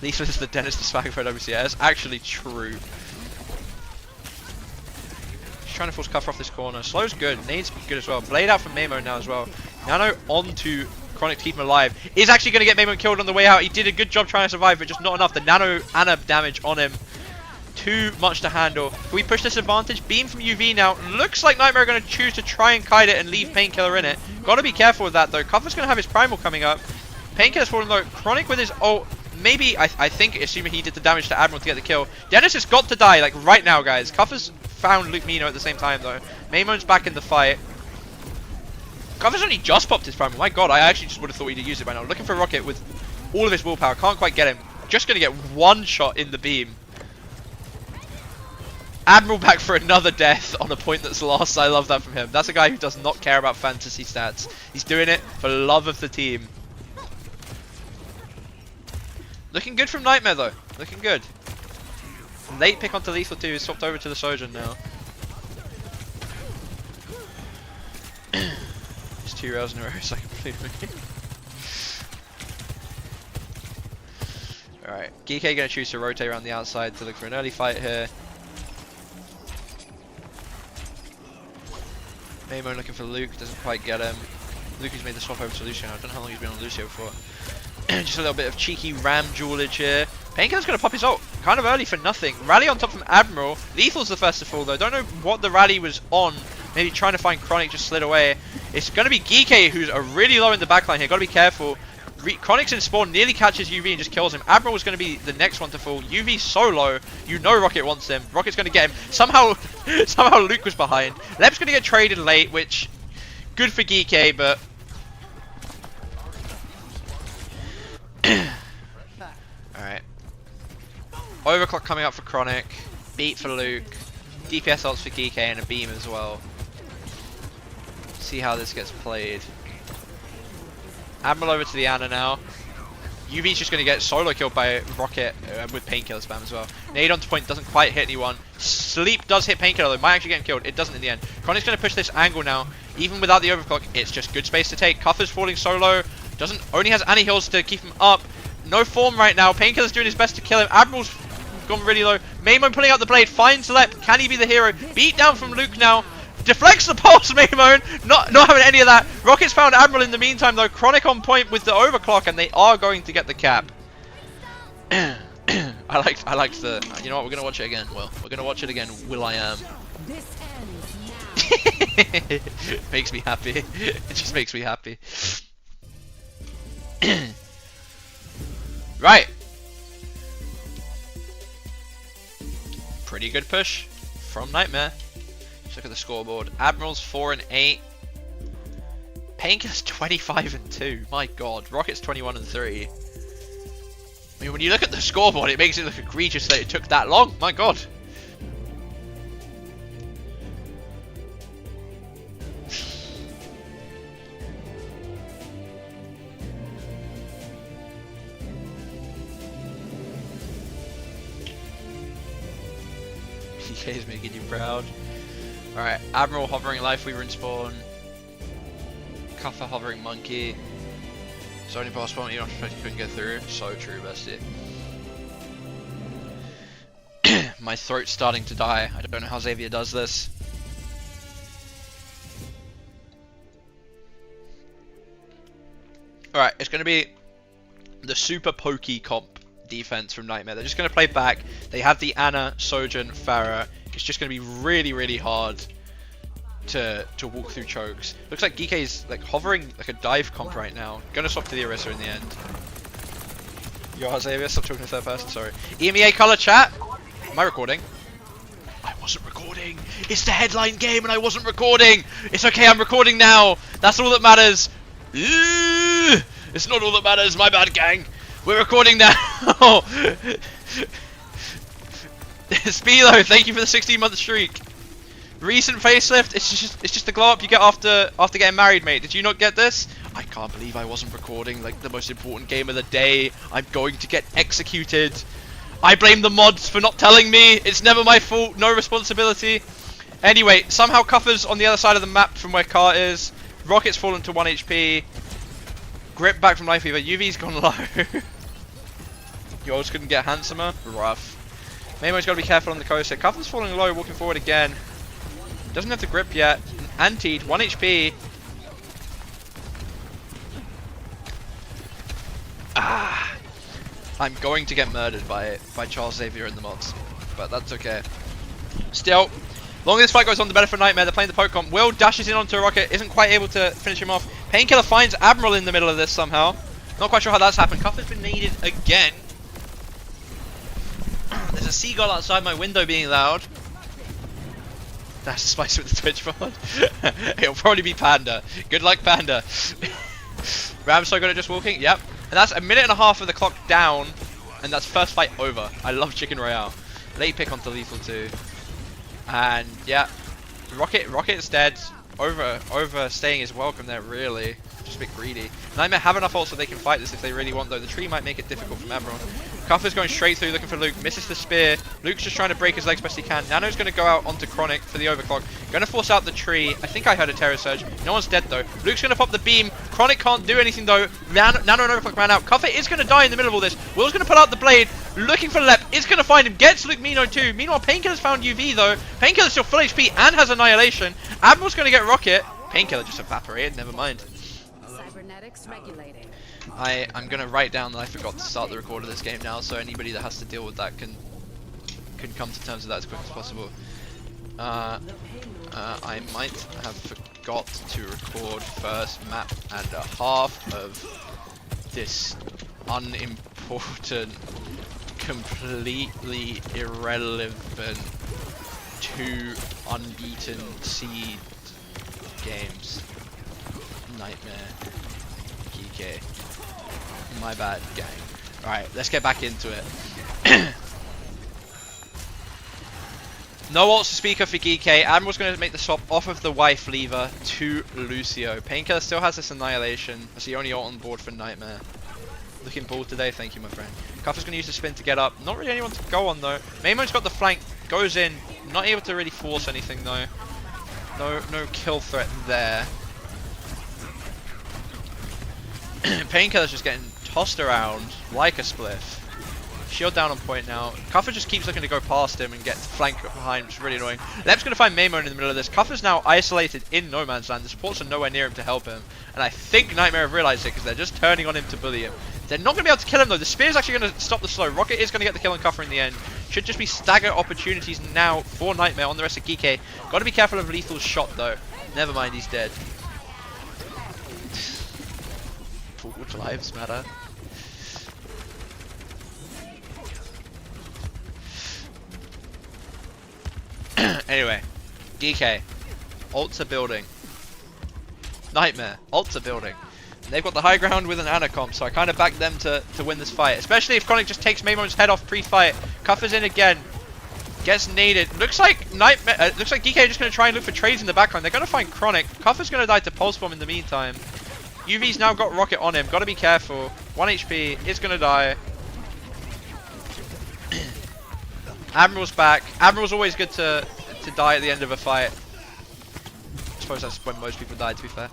A: Lethal is the Dennis the Swagger for OWCS. That's actually true. He's trying to force Kuffer off this corner. Slow's good. Nade's good as well. Blade out from Maymo now as well. Nano onto Chronic to keep him alive. Is actually going to get Maymo killed on the way out. He did a good job trying to survive, but just not enough. The Nano Ana damage on him. Too much to handle. Can we push this advantage? Beam from UV now. Looks like Nightmare are going to choose to try and kite it and leave Painkiller in it. Got to be careful with that though. Kuffer's going to have his Primal coming up. Painkiller's falling low. Chronic with his ult. Maybe, I think, assuming he did the damage to Admiral to get the kill. Dennis has got to die, like, right now, guys. Kuffer's found Luke Mino at the same time, though. Maymon's back in the fight. Kuffer's only just popped his Primal. My god, I actually just would have thought he'd used it by now. Looking for Rocket with all of his willpower. Can't quite get him. Just going to get one shot in the beam. Admiral back for another death on a point that's lost. I love that from him. That's a guy who does not care about fantasy stats. He's doing it for love of the team. Looking good from Nightmare though. Looking good. Late pick onto Lethal 2. Swapped over to the Sojourn now. It's 2 rails in a row, so I completely. Alright. Geekay going to choose to rotate around the outside to look for an early fight here. Maymo looking for Luke. Doesn't quite get him. Luke has made the swap over to Lucio. I don't know how long he's been on Lucio before. Just a little bit of cheeky ram jewelage here. Painkiller's going to pop his ult. Kind of early for nothing. Rally on top from Admiral. Lethal's the first to fall though. Don't know what the rally was on. Maybe trying to find Chronic, just slid away. It's going to be Geekay who's really low in the backline here. Got to be careful. Chronic's in spawn, nearly catches UV and just kills him. Admiral was going to be the next one to fall. UV's so low. You know Rocket wants him. Rocket's going to get him. Somehow Luke was behind. Lep's going to get traded late, which good for Geekay, but Overclock coming up for Chronic. Beat for Luke. DPS ults for Geekay and a beam as well. See how this gets played. Admiral over to the Ana now. UV's just going to get solo killed by Rocket with Painkiller spam as well. Nade onto point doesn't quite hit anyone. Sleep does hit Painkiller though, might actually get him killed. It doesn't in the end. Chronic's going to push this angle now. Even without the overclock, it's just good space to take. Cuffer's falling solo. Only has anti-heals to keep him up. No form right now. Painkiller's doing his best to kill him. Admiral's gone really low. Maimon pulling out the blade, finds Lep. Can he be the hero? Beat down from Luke now. Deflects the pulse, Maimon. Not having any of that. Rocket's found Admiral in the meantime though. Chronic on point with the overclock, and they are going to get the cap. I liked the. You know what? We're gonna watch it again. Well, we're gonna watch it again. Will I am. Makes me happy. It just makes me happy. Right. Pretty good push from Nightmare. Just look at the scoreboard. Admiral's 4 and 8. Painkiller's 25 and 2. My god. Rocket's 21 and 3. I mean, when you look at the scoreboard, it makes it look egregious that it took that long. My god. PK's making you proud. Alright, Admiral hovering Lifeweaver in spawn. Cuffer hovering Monkey. So only boss spawn, you don't expect you couldn't get through. So true, bestie. My throat's starting to die. I don't know how Xavier does this. Alright, it's going to be the super pokey comp defense from Nightmare. They're just going to play back. They have the Ana, Sojourn, Farah. It's just going to be really, really hard to walk through chokes. Looks like Geekay's like hovering like a dive comp right now. Gonna swap to the Orisa in the end. Yo, Xavier, stop talking to third person, sorry. EMEA color chat. Am I recording? I wasn't recording. It's the headline game and I wasn't recording. It's okay, I'm recording now. That's all that matters. It's not all that matters, my bad, gang. We're recording now. Speedo, thank you for the 16-month streak. Recent facelift, it's just the glow up you get after getting married, mate. Did you not get this? I can't believe I wasn't recording like the most important game of the day. I'm going to get executed. I blame the mods for not telling me. It's never my fault, no responsibility. Anyway, somehow Cuffer's on the other side of the map from where Car is. Rocket's fallen to 1 HP. Grip back from Lifeweaver. UV's gone low. Yours couldn't get handsomer. Rough. Maimon's got to be careful on the coast here. Cuffer's falling low, walking forward again. Doesn't have the grip yet. Antied, 1 HP. Ah, I'm going to get murdered by Charles Xavier and the mods, but that's okay. Still, the longer this fight goes on, the better for Nightmare. They're playing the poke comp. Will dashes in onto a Rocket, isn't quite able to finish him off. Painkiller finds Admiral in the middle of this somehow. Not quite sure how that's happened. Cuffer's been needed again. There's a seagull outside my window being loud. That's the spice with the Twitch mod. It'll probably be Panda. Good luck, Panda. Ram's so good at just walking. Yep. And that's a minute and a half of the clock down. And that's first fight over. I love Chicken Royale. Late pick onto Lethal too. And yeah. Rocket's dead. Overstaying his welcome there, really. Just a bit greedy. Nightmare have enough ult so they can fight this if they really want though. The tree might make it difficult for Admiral. Cuffer's going straight through looking for Luke. Misses the spear. Luke's just trying to break his legs best he can. Nano's going to go out onto Chronic for the overclock. Going to force out the tree. I think I heard a Terror Surge. No one's dead though. Luke's going to pop the beam. Chronic can't do anything though. Nano and overclock ran out. Cuffer is going to die in the middle of all this. Will's going to pull out the blade. Looking for Lep. Is going to find him. Gets Luke Mino too. Meanwhile, Painkiller's found UV though. Painkiller's still full HP and has Annihilation. Admiral's going to get Rocket. Painkiller just evaporated. Never mind.
D: Cybernetics regulating.
A: I'm gonna write down that I forgot to start the record of this game now, so anybody that has to deal with that can come to terms with that as quick as possible. I might have forgot to record first map and a half of this unimportant, completely irrelevant 2 unbeaten seed games. Nightmare. Geekay. My bad, gang. Alright, let's get back into it. No ults to speak of for Geekay. Admiral's going to make the swap off of the wife lever to Lucio. Painkiller still has this Annihilation. That's the only ult on board for Nightmare. Looking bold today, thank you, my friend. Kuffer's going to use the spin to get up. Not really anyone to go on, though. Maymon's got the flank, goes in. Not able to really force anything, though. No kill threat there. Painkiller's just getting tossed around like a spliff. Shield down on point now. Cuffer just keeps looking to go past him and get flanked behind, which is really annoying. Lep's going to find Maymon in the middle of this. Cuffer's now isolated in no man's land. The supports are nowhere near him to help him. And I think Nightmare have realized it because they're just turning on him to bully him. They're not going to be able to kill him though. The spear is actually going to stop the slow. Rocket is going to get the kill on Cuffer in the end. Should just be stagger opportunities now for Nightmare on the rest of Geekay. Got to be careful of Lethal's shot though. Never mind, he's dead. Which lives matter. Anyway, Geekay, ults are building. Nightmare, ults are building. And they've got the high ground with an Anacomp, so I kind of back them to win this fight. Especially if Chronic just takes Maymon's head off pre-fight. Cuffer's in again. Gets naded. Looks like Nightmare. Looks like Geekay are just going to try and look for trades in the backline. They're going to find Chronic. Cuffer's going to die to Pulse Bomb in the meantime. UV's now got Rocket on him. Got to be careful. 1 HP. Is going to die. Admiral's back. Admiral's always good to die at the end of a fight. I suppose that's when most people die, to be fair.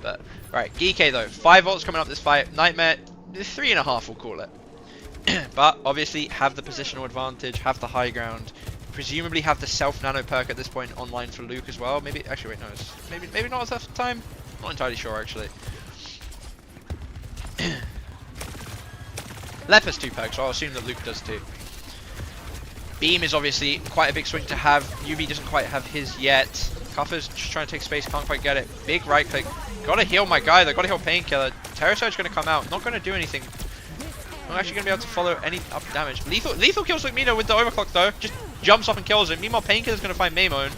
A: But right, Geekay though, 5 ults coming up this fight. Nightmare, 3.5 we'll call it. But obviously have the positional advantage, have the high ground. Presumably have the self nano perk at this point online for Luke as well. Maybe actually wait, no, it's maybe not at that time. Not entirely sure actually. Lep has 2 perks, so I'll assume that Luke does too. Beam is obviously quite a big swing to have. UV doesn't quite have his yet. Cuffer's just trying to take space, can't quite get it. Big right click. Gotta heal my guy though, gotta heal Painkiller. Terror Surge gonna come out, not gonna do anything. Not actually gonna be able to follow any up damage. Lethal kills Lumino with the overclock though. Just jumps up and kills him. Meanwhile, Painkiller's gonna find Maymon.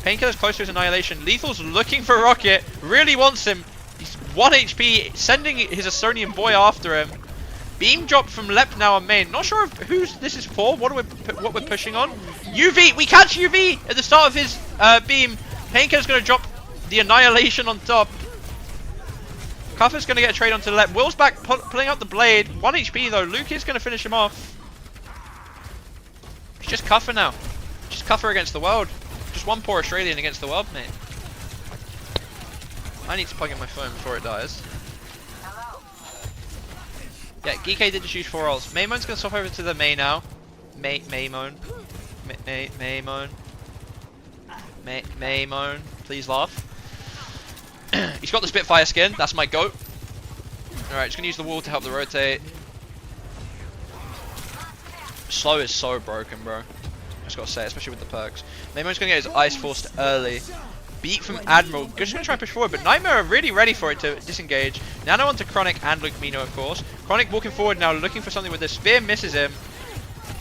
A: Painkiller's close to his Annihilation. Lethal's looking for Rocket, really wants him. He's 1 HP, sending his Estonian boy after him. Beam drop from Lep now on main. Not sure who this is for. What we're pushing on. UV, we catch UV at the start of his beam. Painkiller's gonna drop the Annihilation on top. Cuffer's gonna get a trade onto Lep. Will's back, pulling out the blade. 1 HP though. Luke is gonna finish him off. It's just Cuffer now. Just Cuffer against the world. Just one poor Australian against the world, mate. I need to plug in my phone before it dies. Yeah, Geekay did just use 4 ults. Maymon's gonna swap over to the May now. Maymon. Maymon. Please laugh. He's got the Spitfire skin. That's my goat. Alright, just gonna use the wall to help the rotate. Slow is so broken, bro. I just gotta say, especially with the perks. Maymon's gonna get his Ice forced early. Beat from Admiral. Just gonna try and push forward, but Nightmare are really ready for it to disengage. Nano onto Chronic and Luke Mino, of course. Chronic walking forward now, looking for something with the spear, misses him.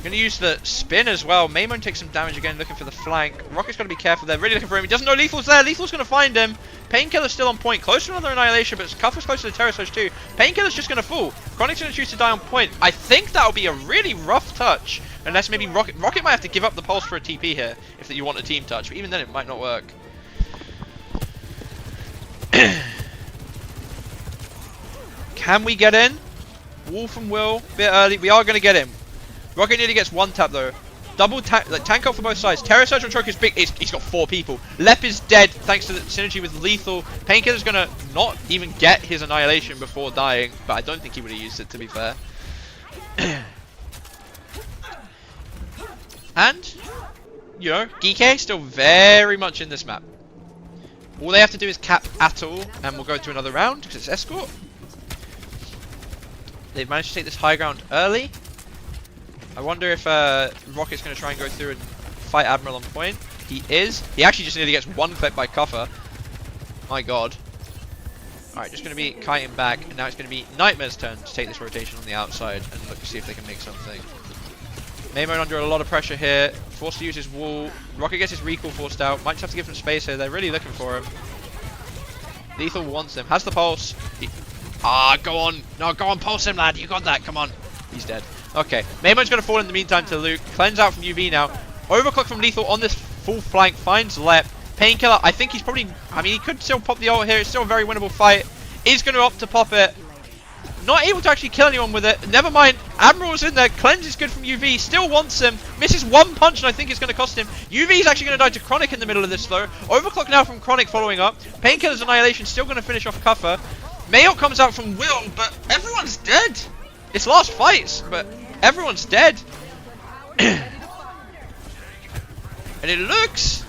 A: Gonna use the spin as well. Maymon takes some damage again, looking for the flank. Rocket's gotta be careful there, really looking for him. He doesn't know Lethal's there. Lethal's gonna find him. Painkiller's still on point, close to another Annihilation, but Cuffer's close to the Terror Surge too. Painkiller's just gonna fall. Chronic's gonna choose to die on point. I think that'll be a really rough touch, unless maybe Rocket might have to give up the pulse for a TP here, if you want a team touch, but even then it might not work. Can we get in? Wolf and Will, bit early. We are going to get him. Rocket nearly gets 1 tap though. Double tank, like tank up for both sides. Terror Surge on Choke is big. He's got 4 people. Lep is dead thanks to the synergy with Lethal. Painkiller's going to not even get his Annihilation before dying, but I don't think he would have used it, to be fair. And, you know, Geekay still very much in this map. All they have to do is cap Atoll, and we'll go to another round because it's escort. They've managed to take this high ground early. I wonder if Rocket's going to try and go through and fight Admiral on point. He is. He actually just nearly gets 1 clip by Cuffer. My god. Alright, just going to be kiting back, and now it's going to be Nightmare's turn to take this rotation on the outside and look to see if they can make something. Maymon under a lot of pressure here, forced to use his wall. Rocket gets his recall forced out, might just have to give him space here, they're really looking for him. Lethal wants him, has the pulse. Go on. No, go on, pulse him, lad, you got that, come on. He's dead. Okay, Maymon's going to fall in the meantime to Luke. Cleanse out from UV now. Overclock from Lethal on this full flank. Finds Lep. Painkiller, I think he's probably... I mean, he could still pop the ult here. It's still a very winnable fight. Is going to opt to pop it. Not able to actually kill anyone with it. Never mind. Admiral's in there. Cleanse is good from UV. Still wants him. Misses one punch and I think it's going to cost him. UV is actually going to die to Chronic in the middle of this though. Overclock now from Chronic following up. Painkiller's Annihilation still going to finish off Cuffer. Mayot comes out from Will, but everyone's dead. It's last fights, but everyone's dead. And it looks...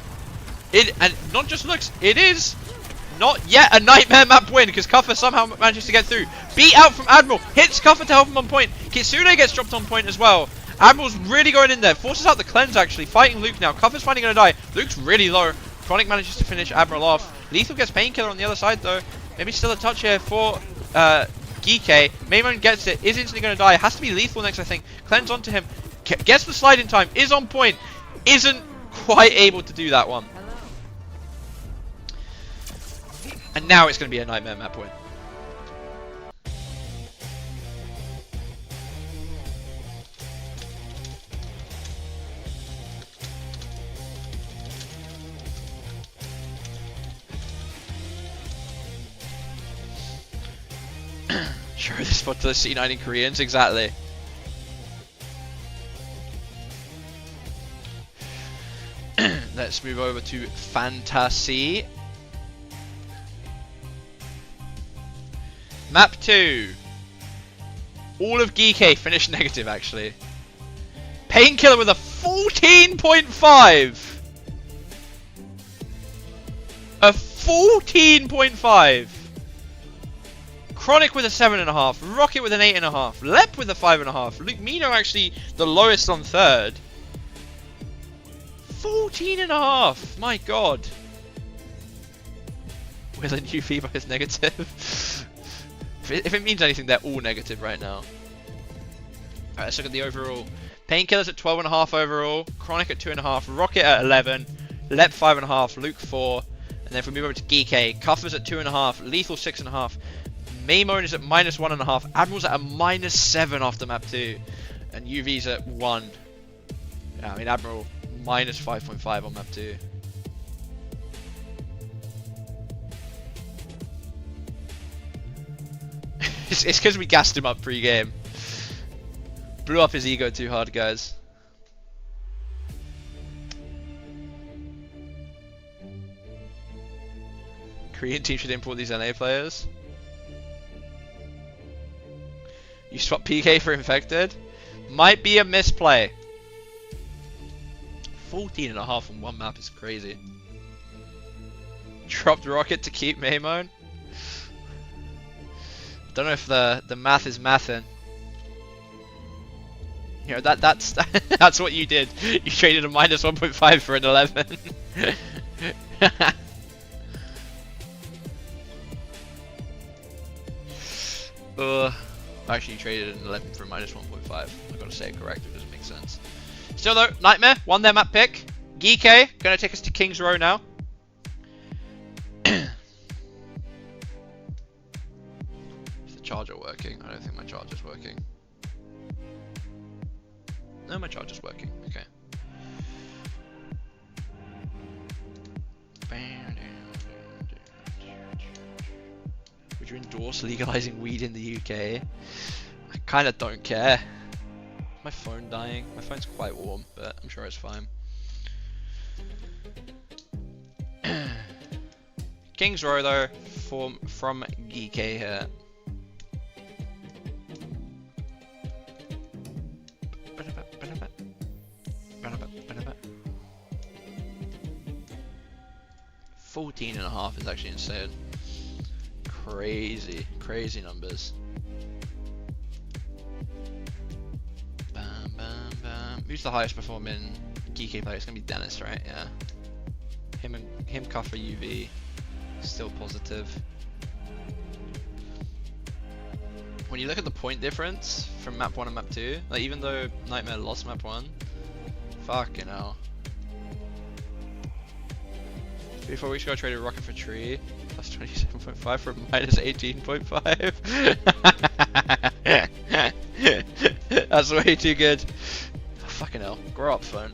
A: and not just looks, it is not yet a Nightmare map win because Cuffer somehow manages to get through. Beat out from Admiral, hits Cuffer to help him on point. Kitsune gets dropped on point as well. Admiral's really going in there, forces out the cleanse actually, fighting Luke now. Cuffer's finally going to die. Luke's really low. Chronic manages to finish Admiral off. Lethal gets Painkiller on the other side though. Maybe still a touch here for Geekay. Maymon gets it, is instantly going to die. Has to be Lethal next I think. Cleanse onto him, gets the slide in time, is on point. Isn't quite able to do that one. And now it's going to be a Nightmare map win. Show this spot to the C90 Koreans, exactly. Let's move over to Fantasy. Map 2. All of Geekay finished negative actually. Painkiller with a 14.5. A 14.5. Chronic with a 7.5. Rocket with an 8.5. Lep with a 5.5. Luke Mino actually the lowest on third. 14.5. My god. Will and UV both negative. If it means anything, they're all negative right now. Alright, let's look at the overall. Painkiller's at 12.5 overall. Chronic at 2.5. Rocket at 11. Lep 5.5. Luke 4. And then if we move over to Geekay, Cuffer's at 2.5. Lethal 6.5. Maymon is at -1.5. Admiral's at a -7 after map 2. And UV's at 1. Yeah, I mean, Admiral -5.5 on map 2. It's because we gassed him up pre-game. Blew up his ego too hard, guys. Korean team should import these NA players. You swap PK for Infected? Might be a misplay. 14.5 on one map is crazy. Dropped Rocket to keep Maymon. Don't know if the math is mathin'. You know, that's that's what you did. You traded a -1.5 for an 11. Actually, you traded an 11 for a -1.5. I gotta say it correct. It doesn't make sense. Still though, Nightmare won their map pick. Geekay gonna take us to King's Row now. Charger working? I don't think my charger's working. No, my charger's working. Okay. Would you endorse legalizing weed in the UK? I kind of don't care. My phone dying. My phone's quite warm, but I'm sure it's fine. King's Row though, from Geekay here. $14.5 is actually insane. Crazy numbers. Bam, bam, bam. Who's the highest performing Geekay player? It's gonna be Dennis, right? Yeah. Him, Cuffer, UV, still positive. When you look at the point difference from map 1 and map 2, like even though Nightmare lost map 1, fucking hell. 3-4 weeks ago I traded Rocket for Tree, plus 27.5 for minus 18.5. That's way too good. Oh, fucking hell, grow up phone.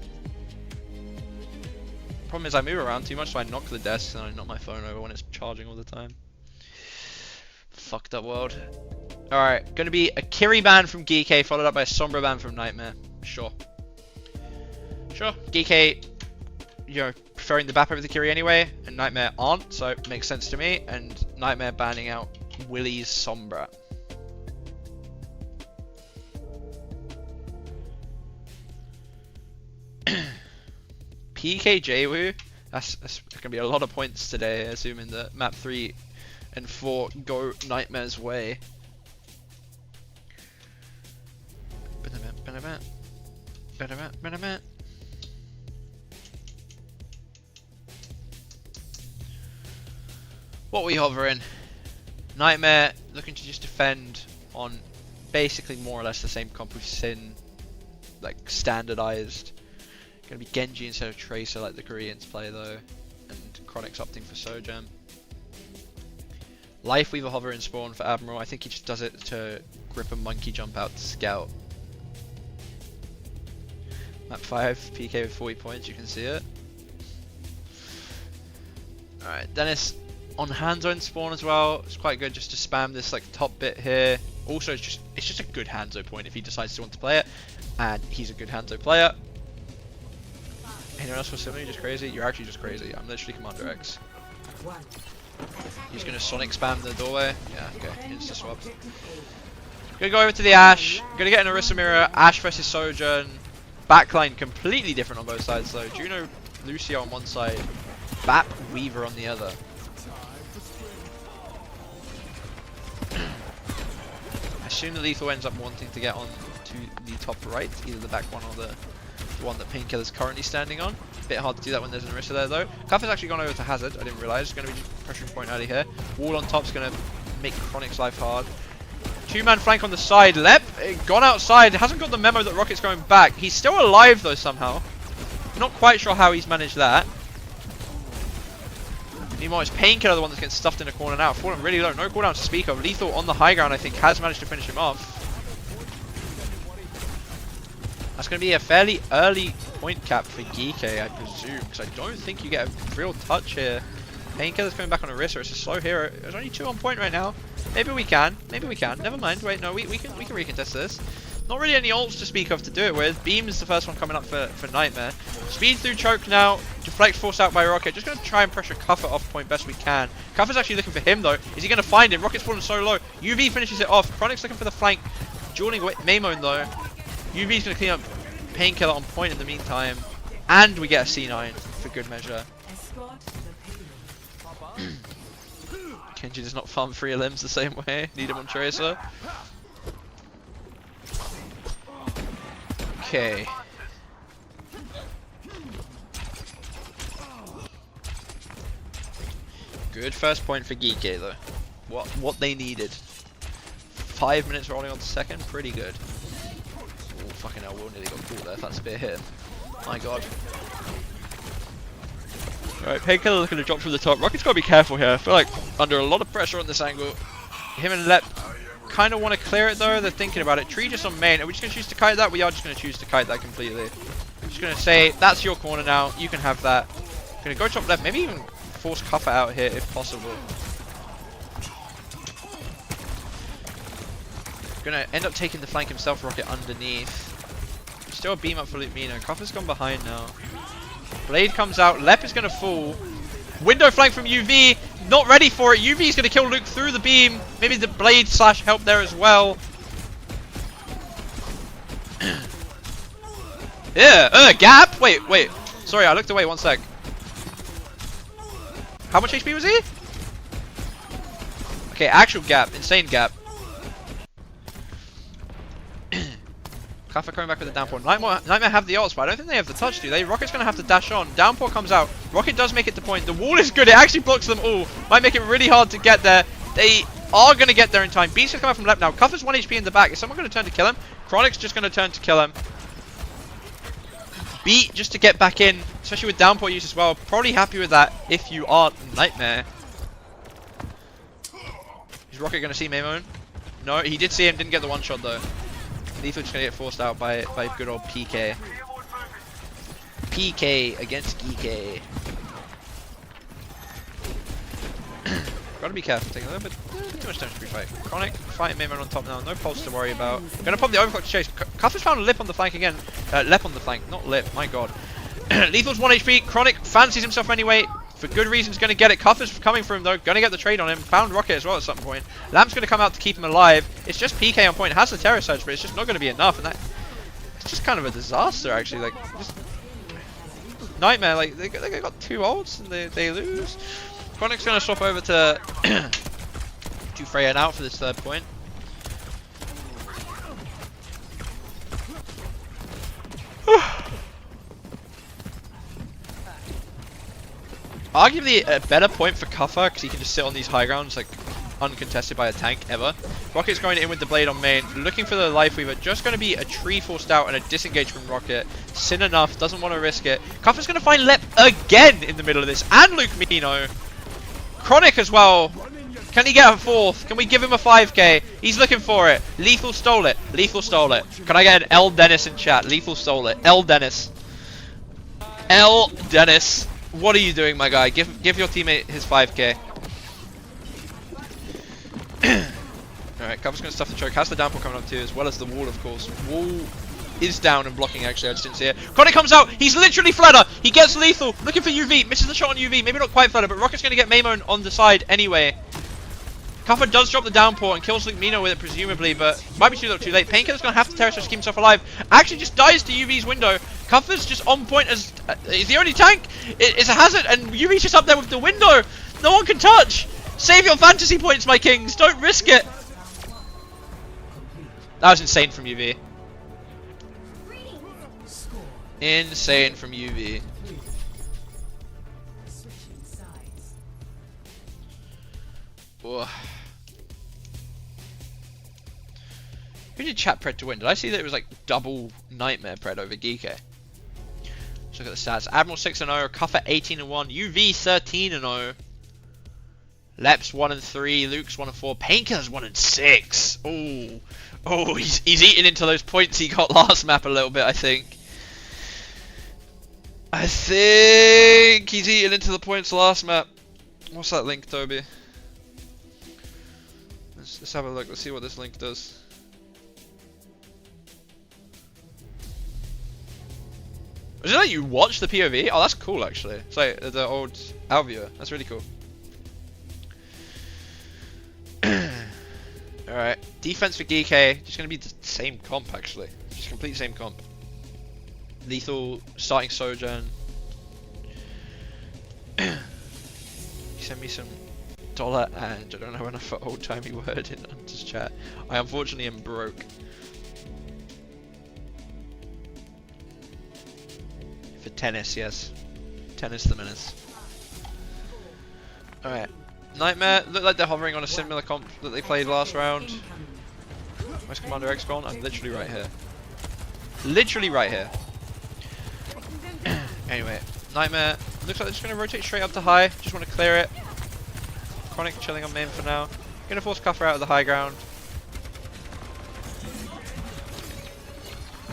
A: Problem is I move around too much, so I knock the desks and I knock my phone over when it's charging all the time. Fucked up world. Alright, gonna be a Kiri ban from Geekay, followed up by a Sombra ban from Nightmare. Sure. Sure. Geekay, you know, preferring the Bap over the Kiri anyway, and Nightmare aren't, so it makes sense to me. And Nightmare banning out Willie's Sombra. PK Jwoo, that's gonna be a lot of points today, assuming that map 3 and 4 go Nightmare's way. What we hovering? Nightmare looking to just defend on basically more or less the same comp we've seen, like standardized. Gonna be Genji instead of Tracer like the Koreans play though, and Chronic's opting for Sojam. Lifeweaver hover in spawn for Admiral. I think he just does it to grip a monkey jump out to scout. Map 5, PK with 40 points, you can see it. Alright, Dennis on hand zone spawn as well. It's quite good just to spam this like top bit here. Also it's just a good hand zone point if he decides to want to play it. And he's a good hand zone player. Anyone else for similar? You're just crazy? You're actually just crazy. I'm literally Commander X. He's gonna Sonic spam the doorway. Yeah, okay, insta swap. Gonna go over to the Ashe. Gonna get an Orisa mirror. Ashe versus Sojourn. Backline completely different on both sides though. Juno, Lucio on one side. Bap, Weaver on the other. I assume the Lethal ends up wanting to get on to the top right. Either the back one or the one that Painkiller's currently standing on. Bit hard to do that when there's an Orisa there though. Cuff has actually gone over to Hazard, I didn't realise. It's going to be pressuring point early here. Wall on top's going to make Chronic's life hard. Two-man flank on the side. Lep, gone outside. Hasn't got the memo that Rocket's going back. He's still alive though somehow. Not quite sure how he's managed that. Meanwhile, it's Painkiller the one that's getting stuffed in a corner now. Fallen really low, no cooldown to speak of. Lethal on the high ground I think has managed to finish him off. That's going to be a fairly early point cap for Geekay, I presume, because I don't think you get a real touch here. Painkiller's coming back on Orisa. It's a slow hero. There's only 2 on point right now. Maybe we can. Maybe we can. Never mind. Wait, no, we can recontest this. Not really any ults to speak of to do it with. Beam is the first one coming up for Nightmare. Speed through choke now. Deflect forced out by Rocket. Just going to try and pressure Cuffer off point best we can. Cuffer's actually looking for him though. Is he going to find him? Rocket's falling so low. UV finishes it off. Chronic's looking for the flank. Dueling Maymone though. UV's going to clean up Painkiller on point in the meantime. And we get a C9 for good measure. Kenji does not farm 3 limbs the same way. Need him on Tracer. Okay. Good first point for Geekay though. What they needed. 5 minutes rolling on second, pretty good. Oh fucking hell, Will nearly got caught there if that spear hit him. My god. Alright, Painkiller looking to drop from the top. Rocket's got to be careful here. I feel like under a lot of pressure on this angle. Him and Lep kind of want to clear it though. They're thinking about it. Tree just on main. Are we just going to choose to kite that? We are just going to choose to kite that completely. I'm just going to say, that's your corner now. You can have that. Going to go top left. Maybe even force Cuffer out here if possible. Going to end up taking the flank himself, Rocket underneath. Still a beam up for Lumino. Cuffer's gone behind now. Blade comes out. Lep is going to fall. Window flank from UV. Not ready for it. UV is going to kill Luke through the beam. Maybe the blade slash help there as well. Yeah. Gap. Wait. Sorry, I looked away. 1 sec. How much HP was he? Okay, actual gap. Insane gap. Cuffer coming back with the downpour. Nightmare have the ults, but I don't think they have the touch, do they? Rocket's going to have to dash on. Downpour comes out. Rocket does make it to point. The wall is good. It actually blocks them all. Might make it really hard to get there. They are going to get there in time. Beast is coming from left now. Cuffer's 1 HP in the back. Is someone going to turn to kill him? Chronic's just going to turn to kill him. Beat just to get back in, especially with downpour use as well. Probably happy with that if you are Nightmare. Is Rocket going to see Maymone? No, he did see him. Didn't get the 1 shot though. Lethal just going to get forced out by good old PK. PK against Geekay. Gotta be careful, taking a little bit too much damage to pre-fight. Chronic fighting Maimon on top now, no pulse to worry about. Gonna pop the overclock to chase. Cuff has found a lip on the flank again. Lep on the flank, not lip, my god. Lethal's 1 HP, Chronic fancies himself anyway. For good reasons, gonna get it. Cuff is coming for him though, gonna get the trade on him. Found Rocket as well at some point. Lamp's gonna come out to keep him alive. It's just PK on point, has the Terror Surge, but it's just not gonna be enough. And that, it's just kind of a disaster actually. Like, just Nightmare, like, they got 2 ults and they lose. Chronic's gonna swap over to to Freya now for this 3rd point. Arguably a better point for Cuffer because he can just sit on these high grounds like uncontested by a tank ever. Rocket's going in with the blade on main, looking for the Life Weaver. Just going to be a tree forced out and a disengage from Rocket. Sin enough, doesn't want to risk it. Cuffer's going to find Lep again in the middle of this, and Luke Mino. Chronic as well. Can he get a 4th? Can we give him a 5k? He's looking for it. Lethal stole it. Lethal stole it. Can I get an L Dennis in chat? Lethal stole it. L Dennis. L Dennis. What are you doing, my guy? Give your teammate his 5k. Alright, Cover's gonna stuff the choke. Has the downpour coming up too, as well as the wall, of course. Wall is down and blocking, actually. I just didn't see it. Chronic comes out. He's literally Flutter. He gets lethal. Looking for UV. Misses the shot on UV. Maybe not quite Flutter, but Rocket's gonna get Maimon on the side anyway. Cuffer does drop the downpour and kills Luke Mino with it, presumably, but might be too little too late. Painkiller's gonna have to Terror Surge to keep himself alive. Actually just dies to UV's window. Cuffer's just on point as he's the only tank. It's a hazard, and UV's just up there with the window. No one can touch. Save your fantasy points, my kings. Don't risk it. That was insane from UV. Insane from UV. Whoa. Who did chat pred to win? Did I see that it was like double Nightmare pred over Geekay? Let's look at the stats. Admiral 6-0, Cuffer 18-1, UV 13-0. Leps 1-3, Luke's 1-4, Painkiller's 1-6. Oh, he's eating into those points he got last map a little bit, I think. I think he's eating into the points last map. What's that link, Toby? Let's have a look. Let's see what this link does. Is it like you watch the POV? Oh, that's cool actually. It's like the old Alvia. That's really cool. Alright. Defense for Geekay. Just gonna be the same comp actually. Just complete same comp. Lethal starting Sojourn. Send me some dollar, and I don't know enough for old timey word in Hunter's chat. I unfortunately am broke. For tennis, yes. Tennis the menace. Alright. Nightmare, look like they're hovering on a similar comp that they played last round. Where's Commander X gone? I'm literally right here. Literally right here. Anyway, Nightmare looks like they're just going to rotate straight up to high. Just want to clear it. Chronic chilling on main for now. Going to force Cuffer out of the high ground.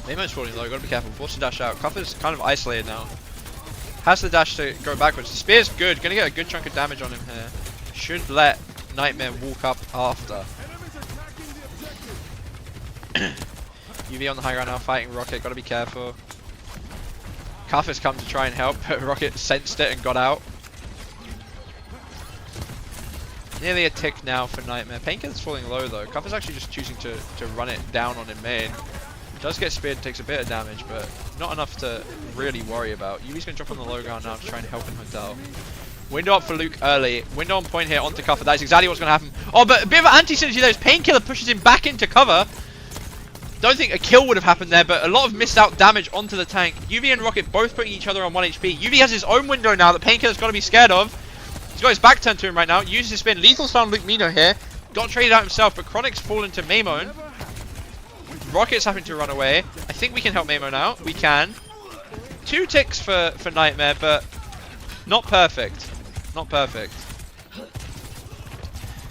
A: Maimon's falling low, gotta be careful. Force to dash out. Cuffer's kind of isolated now. Has the dash to go backwards. The spear's good. Gonna get a good chunk of damage on him here. Should let Nightmare walk up after. UV on the high ground now, fighting Rocket. Gotta be careful. Cuffer's come to try and help, but Rocket sensed it and got out. Nearly a tick now for Nightmare. Painkiller's falling low though. Cuffer's actually just choosing to run it down on him main. Does get speared, takes a bit of damage, but not enough to really worry about. Yuvi's going to drop on the low ground now to try and help him Hotel. Window up for Luke early. Window on point here onto Cuffer. That is exactly what's going to happen. Oh, but a bit of an anti-synergy there. Painkiller pushes him back into cover. Don't think a kill would have happened there, but a lot of missed out damage onto the tank. UV and Rocket both putting each other on 1 HP. UV has his own window now that Painkiller's got to be scared of. He's got his back turned to him right now. Uses his spin. Lethal's found Luke Mino here. Got traded out himself, but Chronic's fallen to Maimon. Rocket's having to run away. I think we can help Maimon out. We can. 2 ticks for Nightmare, but not perfect. Not perfect.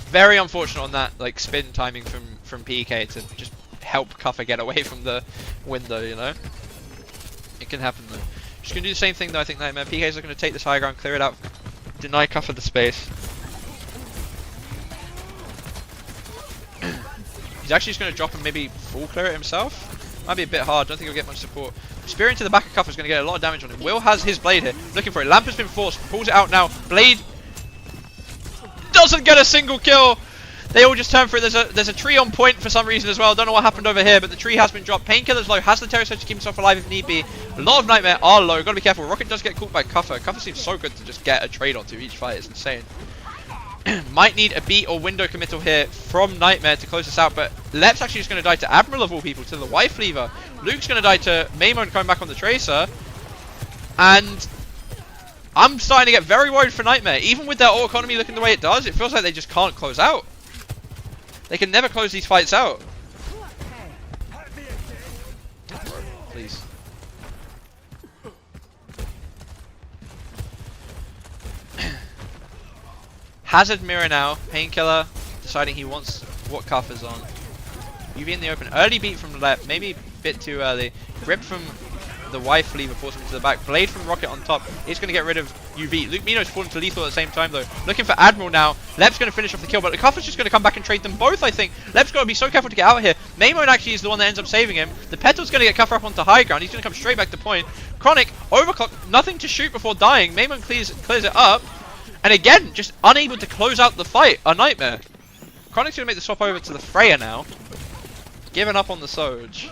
A: Very unfortunate on that like spin timing from PK to just help Cuffer get away from the window, you know? It can happen though. Just gonna do the same thing though, I think Nightmare. PK's looking to take this high ground, clear it out, deny Cuffer the space. He's actually just going to drop and maybe full clear it himself. Might be a bit hard. Don't think he'll get much support. Spear into the back of Cuff is going to get a lot of damage on him. Will has his blade here. Looking for it. Lamp has been forced. Pulls it out now. Blade doesn't get a single kill. They all just turn for it. There's a tree on point for some reason as well. Don't know what happened over here, but the tree has been dropped. Painkiller's low. Has the terror to keep himself alive if need be. A lot of Nightmare are low. Gotta be careful. Rocket does get caught by Cuffer. Cuffer seems so good to just get a trade onto each fight. It's insane. Might need a beat or window committal here from Nightmare to close this out, but Lep's actually just going to die to Admiral of all people, to the Wife Lever. Luke's going to die to Maimon coming back on the Tracer. And I'm starting to get very worried for Nightmare. Even with their ult economy looking the way it does, it feels like they just can't close out. They can never close these fights out. Please. Hazard mirror now. Painkiller deciding he wants what Cuff is on. UV in the open. Early beat from Lep. Maybe a bit too early. Grip from the Wife Lever forcing him to the back. Blade from Rocket on top. He's going to get rid of UV. Luke Mino's falling to lethal at the same time though. Looking for Admiral now. Lep's going to finish off the kill, but the Cuff is just going to come back and trade them both, I think. Lep's got to be so careful to get out here. Maimon actually is the one that ends up saving him. The Petal's going to get Cuffer up onto high ground. He's going to come straight back to point. Chronic, overclock, nothing to shoot before dying. Maimon clears it up. And again, just unable to close out the fight. A Nightmare. Chronic's going to make the swap over to the Freya now. Giving up on the Soj.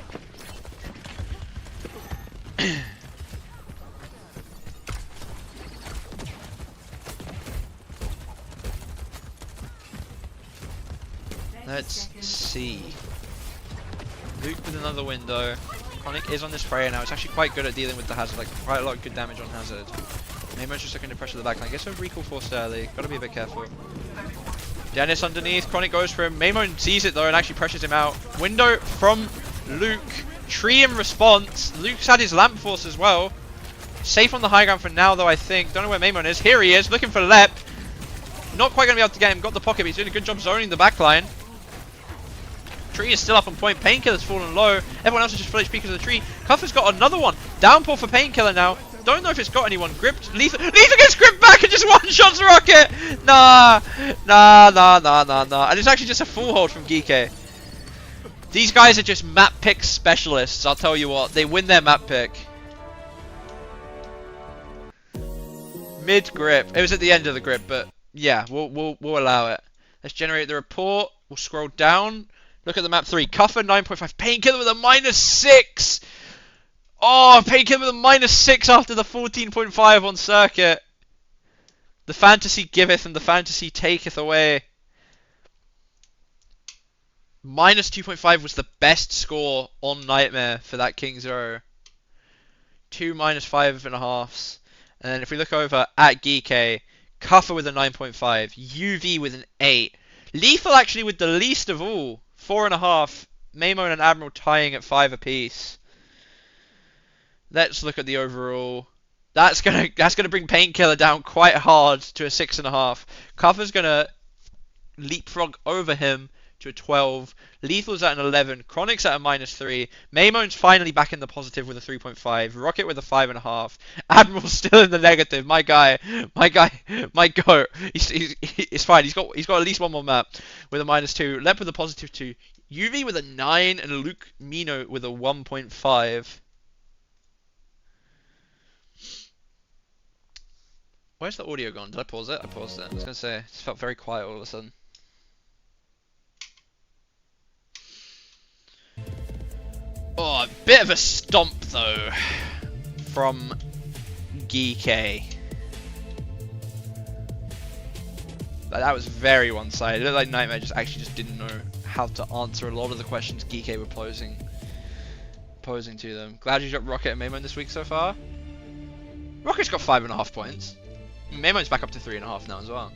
A: Let's see. Luke with another window. Chronic is on this Freya now. It's actually quite good at dealing with the Hazard. Like, quite a lot of good damage on Hazard. Maimon's just looking to pressure the backline. Gets a recall forced early. Gotta be a bit careful. Dennis underneath. Chronic goes for him. Maimon sees it though and actually pressures him out. Window from Luke. Tree in response. Luke's had his lamp force as well. Safe on the high ground for now though, I think. Don't know where Maimon is. Here he is. Looking for Lep. Not quite going to be able to get him. Got the pocket, but he's doing a good job zoning the backline. Tree is still up on point. Painkiller's fallen low. Everyone else is just full HP because of the tree. Cuffer's got another one. Downpour for Painkiller now. Don't know if it's got anyone gripped. Lethal gets gripped back and just one-shots Rocket! Nah. And it's actually just a full hold from Geekay. These guys are just map pick specialists, I'll tell you what. They win their map pick. Mid-grip. It was at the end of the grip, but yeah, we'll allow it. Let's generate the report. We'll scroll down. Look at the map 3. Cuffer 9.5. Painkiller with a -6! Oh, Painkiller with a -6 after the 14.5 on circuit. The fantasy giveth and the fantasy taketh away. -2.5 was the best score on Nightmare for that King Zero. 2 -5.5s. And then if we look over at Geekay, Cuffer with a 9.5. UV with an 8. Lethal actually with the least of all. 4.5. Maimon and Admiral tying at 5 apiece. Let's look at the overall. That's gonna bring Painkiller down quite hard to a 6.5. Cuffer's gonna leapfrog over him to a 12. Lethal's at an 11. Chronic's at a -3. Maimon's finally back in the positive with a 3.5. Rocket with a 5.5. Admiral's still in the negative. My guy, my goat. He's fine. He's got at least one more map with a -2. Lep with a +2. UV with a 9 and Luke Mino with a 1.5. Where's the audio gone? Did I pause it? I paused it. I was gonna say, it just felt very quiet all of a sudden. Oh, a bit of a stomp though from Geekay. That was very one-sided. It looked like Nightmare just didn't know how to answer a lot of the questions Geekay were posing to them. Glad you dropped Rocket and Maimon this week so far. Rocket's got 5.5 points. Maimon's back up to 3.5 now as well.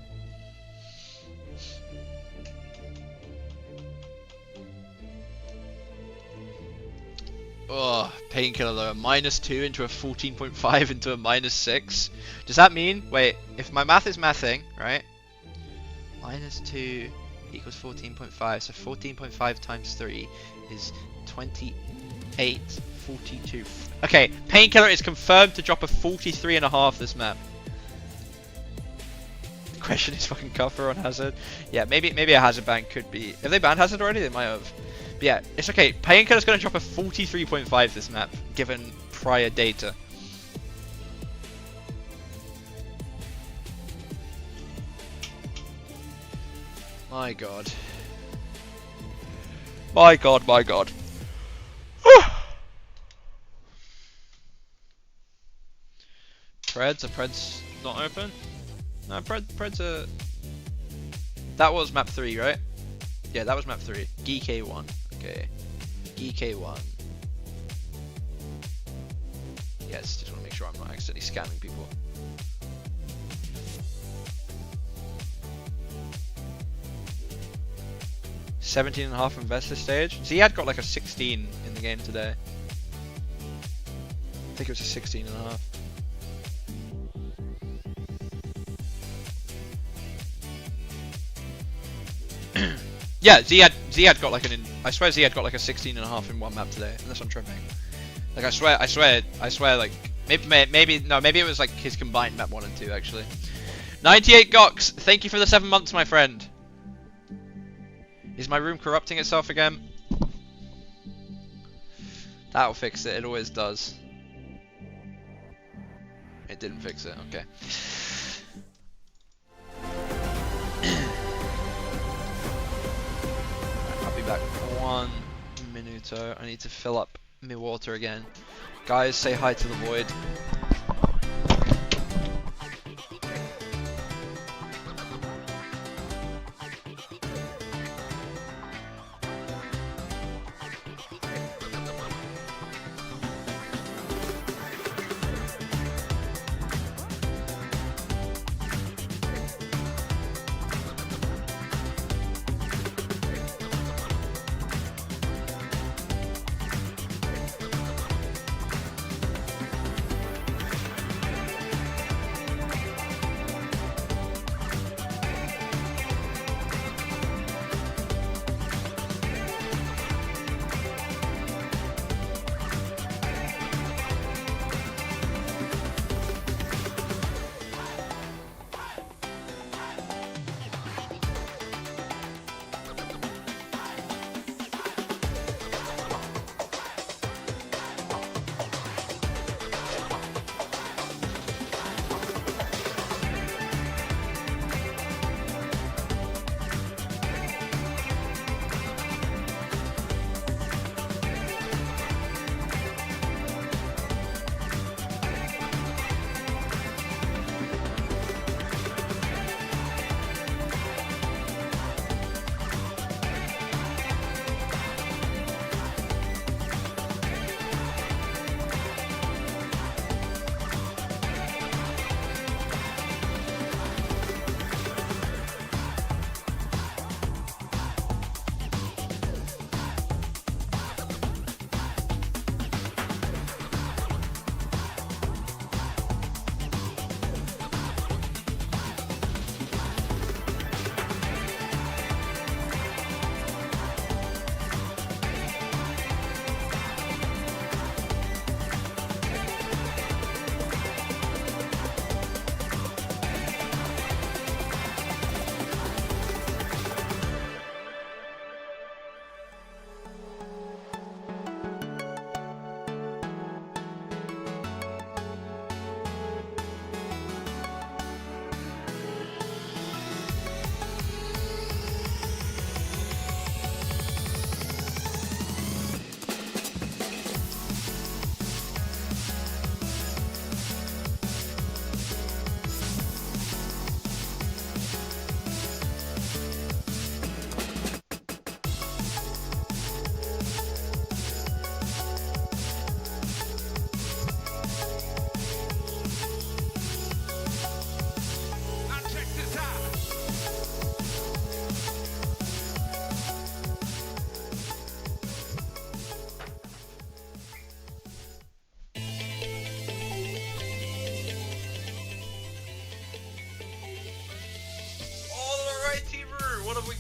A: Oh, Painkiller though, a -2 into a 14.5 into a -6. Does that mean, wait, if my math is mathing, right? -2 equals 14.5, so 14.5 times 3 is 28.42. Okay, Painkiller is confirmed to drop a 43.5 this map. The question is fucking Cuffer on Hazard. Yeah, maybe a Hazard ban could be. Have they banned Hazard already? They might have. But yeah, it's okay. Painkiller's going to drop a 43.5 this map, given prior data. My god. My god, my god. Preds? Are Preds not open? No, Preds are... That was map 3, right? Yeah, that was map 3. Geekay 1. Okay. Geekay 1. Yes, just want to make sure I'm not accidentally scamming people. $17.5 investor stage. Ziad got like a 16 in the game today. I think it was a 16.5. Yeah, Ziad got like I swear Ziad got like a 16.5 in one map today, unless I'm tripping. Like I swear like maybe it was like his combined map 1 and 2 actually. 98 Gox, thank you for the 7 months, my friend. Is my room corrupting itself again? That'll fix it, it always does. It didn't fix it, okay. I'll be back 1 minuto. I need to fill up my water again. Guys, say hi to the void.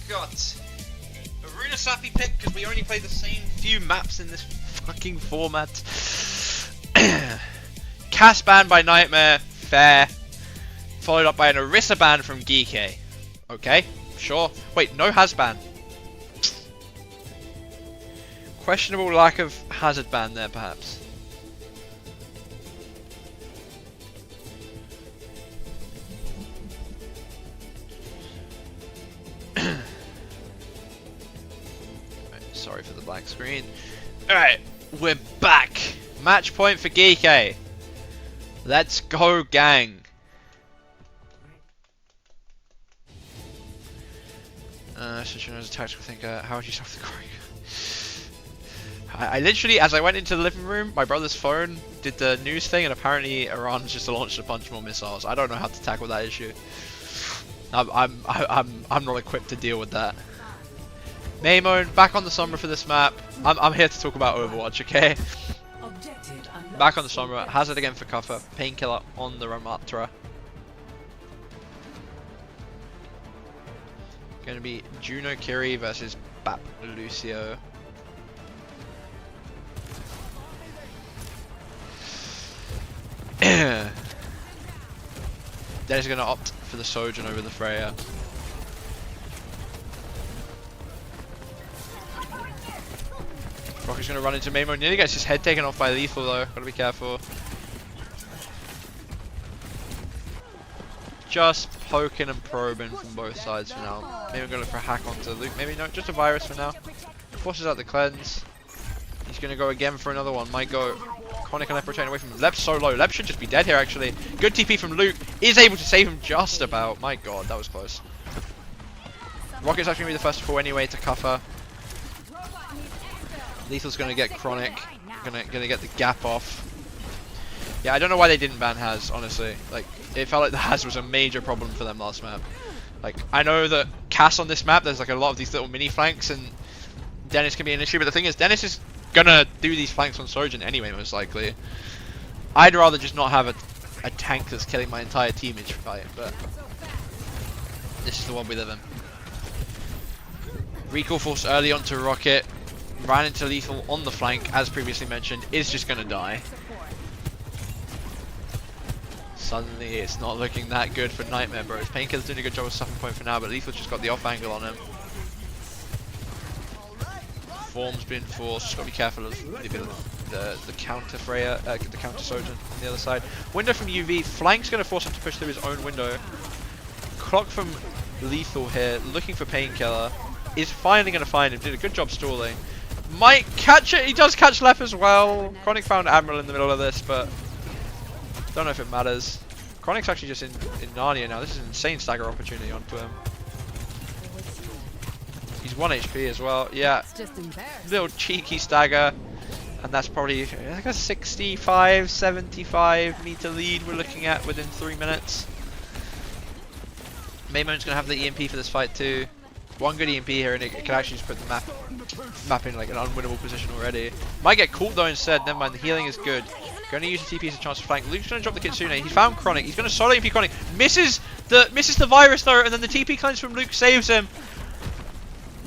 A: got Aruna Sappy pick because we only play the same few maps in this fucking format. Cass ban by Nightmare, fair. Followed up by an Orisa ban from Geekay. Okay, sure. Wait, no has ban. Questionable lack of hazard ban there, perhaps. Sorry for the black screen. Alright, we're back. Match point for Geekay. Let's go, gang. Since you know as a tactical thinker, how would you solve the Kronik? I literally, as I went into the living room, my brother's phone did the news thing, and apparently Iran's just launched a bunch more missiles. I don't know how to tackle that issue. I'm not equipped to deal with that. Maymone back on the Sombra for this map. I'm here to talk about Overwatch, okay? Back on the Sombra, Hazard again for cover, Painkiller on the Ramatra. Going to be Juno Kiri versus Bap Lucio. Dennis is going to opt for the Sojourn over the Freya. Rocky's going to run into Maymone. Nearly gets his head taken off by Lethal though. Got to be careful. Just poking and probing from both sides for now. Maybe I'm going to look for a hack onto Luke. Maybe no, just a virus for now. Forces out the cleanse. He's going to go again for another one. Might go. Chronic and Lep rotating away from him. Lep's so low. Lep should just be dead here actually. Good TP from Luke. Is able to save him just about. My god, that was close. Rocket's actually going to be the first to fall anyway to cover. Lethal's going to get Chronic. Gonna get the gap off. Yeah, I don't know why they didn't ban Haz, honestly. Like, it felt like the Haz was a major problem for them last map. Like, I know that Cass on this map, there's like a lot of these little mini flanks, and Dennis can be an issue, but the thing is, Dennis is gonna do these flanks on Sojourn anyway, most likely. I'd rather just not have a tank that's killing my entire team each fight, but this is the one we live in. Recall force early onto Rocket, ran into Lethal on the flank, as previously mentioned, is just gonna die. Suddenly it's not looking that good for Nightmare Bros. Painkiller's doing a good job with Suffering Point for now, but Lethal's just got the off angle on him. Form's been forced, just gotta be careful of the counter Freya, the counter Sojourn on the other side. Window from UV, flank's gonna force him to push through his own window. Clock from Lethal here, looking for Painkiller, is finally gonna find him, did a good job stalling. Might catch it, he does catch Lep as well. Chronic found Admiral in the middle of this, but don't know if it matters. Chronic's actually just in Narnia now. This is an insane stagger opportunity onto him. He's 1 HP as well. Yeah, little cheeky stagger. And that's probably like a 65, 75 meter lead we're looking at within 3 minutes. Maymone's going to have the EMP for this fight too. One good EMP here and it can actually just put the map in like an unwinnable position already. Might get caught though instead. Never mind, the healing is good. Going to use the TP as a chance to flank. Luke's going to drop the Kitsune. He's found Chronic. He's going to solo EMP Chronic. Misses the virus though, and then the TP cleanse from Luke saves him.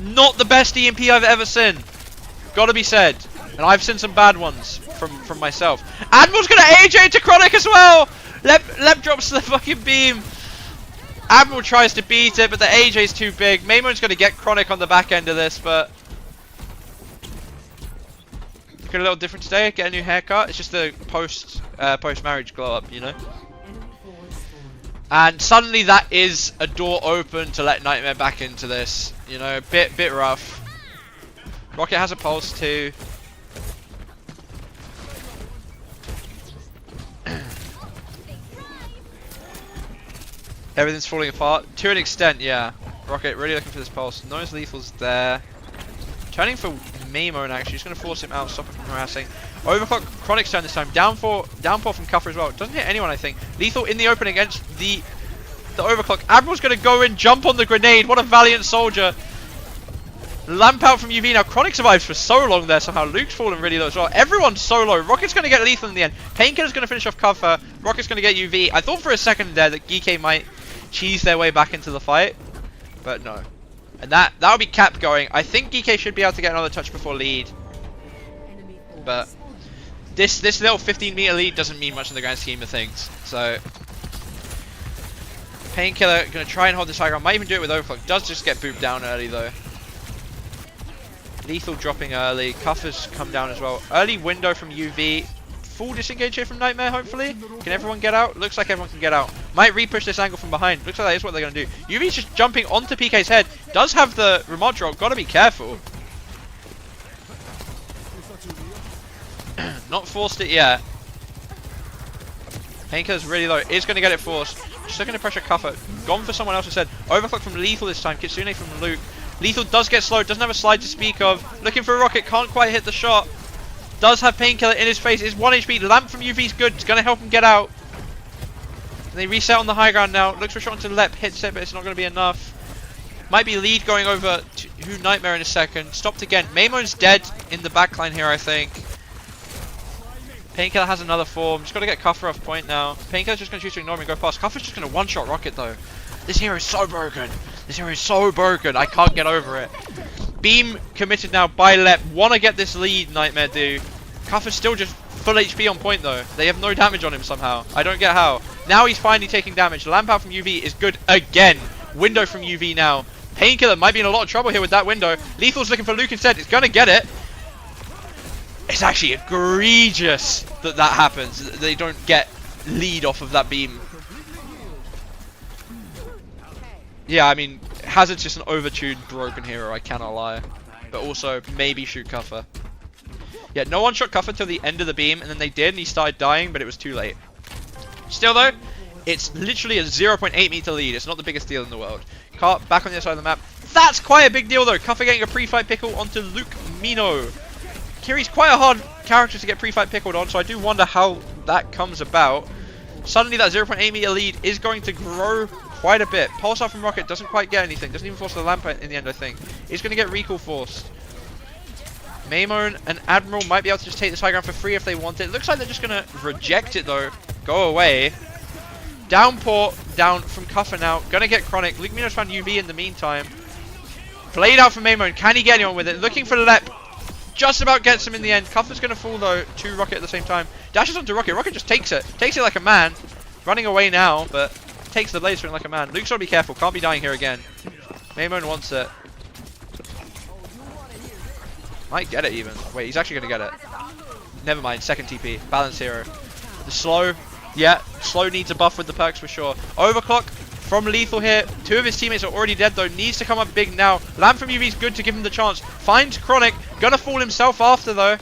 A: Not the best EMP I've ever seen. Gotta be said. And I've seen some bad ones from myself. Admiral's going to AJ to Chronic as well. Lep drops the fucking beam. Admiral tries to beat it, but the AJ's too big. Maymone's going to get Chronic on the back end of this, but get a little different today. Get a new haircut. It's just the post marriage glow up, you know. And suddenly that is a door open to let Nightmare back into this. You know, bit rough. Rocket has a pulse too. Everything's falling apart to an extent, yeah. Rocket really looking for this pulse. Knows Lethal's there. Turning for Maymone actually. He's going to force him out, stop him from harassing. Overclock, Chronic's turn this time. Downpour from Cuffer as well. Doesn't hit anyone, I think. Lethal in the open against the Overclock. Admiral's going to go in, jump on the grenade. What a valiant soldier. Lamp out from UV. Now Chronic survives for so long there somehow. Luke's fallen really low as well. Everyone's so low. Rocket's going to get Lethal in the end. Painkiller's going to finish off cover. Rocket's going to get UV. I thought for a second there that Geekay might cheese their way back into the fight, but no. And that'll be Cap going. I think Geekay should be able to get another touch before lead, but this little 15-meter lead doesn't mean much in the grand scheme of things. So Painkiller gonna try and hold this high ground. Might even do it with Overclock. Does just get booped down early though. Lethal dropping early. Cuffer's come down as well. Early window from UV. Full disengage here from Nightmare, hopefully. Can everyone get out? Looks like everyone can get out. Might re-push this angle from behind. Looks like that is what they're going to do. UV's just jumping onto PK's head. Does have the remote drop. Got to be careful. Not forced it yet. Painkiller's really low. Is going to get it forced. Just looking to pressure Cuffer. Gone for someone else instead. Overclock from Lethal this time. Kitsune from Luke. Lethal does get slowed. Doesn't have a slide to speak of. Looking for a rocket. Can't quite hit the shot. Does have Painkiller in his face. Is 1 HP. Lamp from UV is good. It's going to help him get out. And they reset on the high ground now. Looks for a shot onto Lep. Hits it, but it's not going to be enough. Might be lead going over to Nightmare in a second. Stopped again. Maymon's dead in the backline here, I think. Painkiller has another form. Just got to get Cuffer off point now. Painkiller's just going to choose to ignore him and go past. Cuffer's just going to one-shot rocket though. This hero is so broken. This hero is so broken. I can't get over it. Beam committed now by Lep. Want to get this lead, Nightmare do. Cuffer's still just full HP on point though. They have no damage on him somehow. I don't get how. Now he's finally taking damage. Lamp out from UV is good again. Window from UV now. Painkiller might be in a lot of trouble here with that window. Lethal's looking for Luke instead. It's going to get it. It's actually egregious that that happens. They don't get lead off of that beam. Yeah, I mean, Hazard's just an overtuned, broken hero, I cannot lie. But also, maybe shoot Cuffer. Yeah, no one shot Cuffer till the end of the beam, and then they did, and he started dying, but it was too late. Still though, it's literally a 0.8 meter lead. It's not the biggest deal in the world. Cart back on the other side of the map. That's quite a big deal though. Cuffer getting a pre-fight pickle onto Luke Mino. Kiri's quite a hard character to get pre-fight pickled on, so I do wonder how that comes about. Suddenly that 0.8 meter lead is going to grow quite a bit. Pulsar from Rocket doesn't quite get anything. Doesn't even force the lamp in the end, I think. He's going to get recall forced. Maymon and Admiral might be able to just take this high ground for free if they want it. Looks like they're just going to reject it though. Go away. Downpour down from Cuffer now. Going to get Chronic. Luke Mino's found UV in the meantime. Played out for Maymon. Can he get anyone with it? Looking for Lep. Just about gets him in the end. Cuffer's going to fall though to Rocket at the same time. Dashes onto Rocket. Rocket just takes it. Takes it like a man. Running away now, but takes the blaze swing like a man. Luke's got to be careful. Can't be dying here again. Maymon wants it. Might get it even. Wait, he's actually going to get it. Never mind. Second TP. Balance hero. The slow. Yeah, slow needs a buff with the perks for sure. Overclock from Lethal here. Two of his teammates are already dead though. Needs to come up big now. Lamp from UV is good to give him the chance. Finds Chronic. Gonna fall himself after though.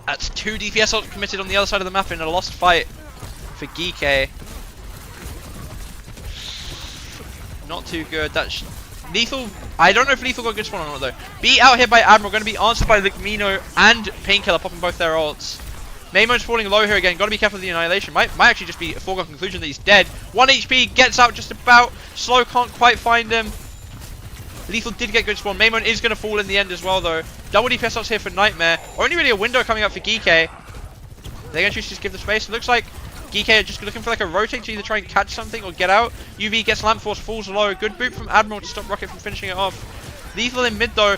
A: That's 2 DPS ults committed on the other side of the map in a lost fight for Geekay. Not too good. That's Lethal. I don't know if Lethal got a good spawn or not though. Beat out here by Admiral. Going to be answered by Mino and Painkiller popping both their ults. Maymon's falling low here again. Got to be careful with the annihilation. Might actually just be a foregone conclusion that he's dead. 1 HP. Gets out just about. Slow can't quite find him. Lethal did get good spawn. Maymon is going to fall in the end as well though. Double DPS ults here for Nightmare. Only really a window coming up for Geekay. They're going to choose to just give the space. It looks like Geekay are just looking for like a rotate to either try and catch something or get out. UV gets Lamp Force, falls low. Good boot from Admiral to stop Rocket from finishing it off. Lethal in mid though.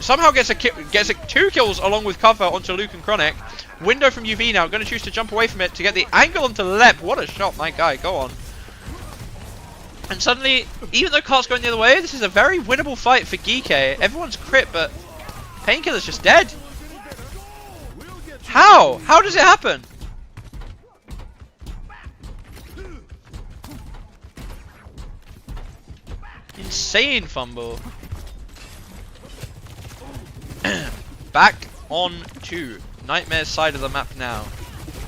A: Somehow gets 2 kills along with cover onto Luke and Chronic. Window from UV now. Going to choose to jump away from it to get the angle onto Lep. What a shot, my guy. Go on. And suddenly, even though Cart's going the other way, this is a very winnable fight for Geekay. Everyone's crit, but Painkiller's just dead. How? How does it happen? Insane fumble. Back on to Nightmare's side of the map now.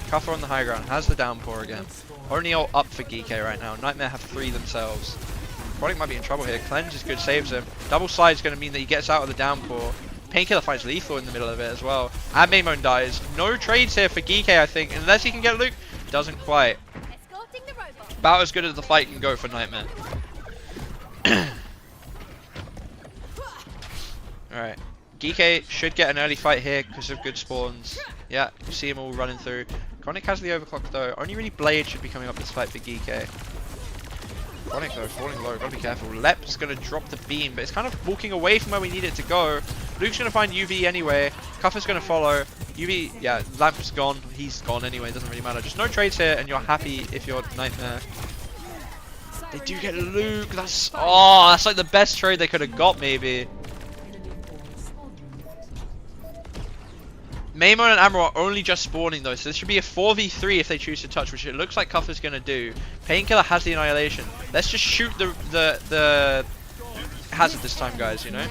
A: Cuffer on the high ground, has the downpour again. Only all up for Geekay right now. Nightmare have 3 themselves. Chronic might be in trouble here. Cleanse is good, saves him. Double slide is going to mean that he gets out of the downpour. Painkiller finds Lethal in the middle of it as well. And Maymon dies. No trades here for Geekay, I think. Unless he can get Luke. Doesn't quite. About as good as the fight can go for Nightmare. Alright. Geekay should get an early fight here because of good spawns. Yeah, you see them all running through. Chronic has the overclock though. Only really Blade should be coming up this fight for Geekay. Chronic though, falling low, gotta be careful. Lep's gonna drop the beam, but it's kind of walking away from where we need it to go. Luke's gonna find UV anyway. Cuffer's gonna follow. UV, yeah, Lamp's gone. He's gone anyway, doesn't really matter. Just no trades here, and you're happy if you're Nightmare. They do get Luke. That's like the best trade they could have got, maybe. Maymon and Admiral are only just spawning though, so this should be a 4v3 if they choose to touch, which it looks like Cuffer's gonna do. Painkiller has the Annihilation. Let's just shoot the hazard this time, guys, you know?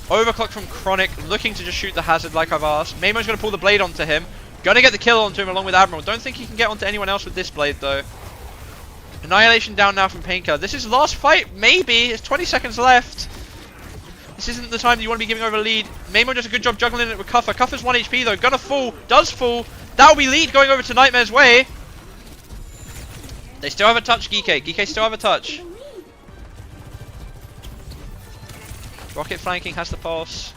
A: Overclock from Chronic, looking to just shoot the hazard like I've asked. Maymon's gonna pull the blade onto him. Gonna get the kill onto him along with Admiral. Don't think he can get onto anyone else with this blade though. Annihilation down now from Painkiller. This is last fight, maybe. It's 20 seconds left. This isn't the time that you want to be giving over lead. Maymon does a good job juggling it with Cuffer. Cuffer's 1 HP though. Gonna fall. Does fall. That'll be lead going over to Nightmare's way. They still have a touch, Geekay. Geekay still have a touch. Rocket flanking has the pulse.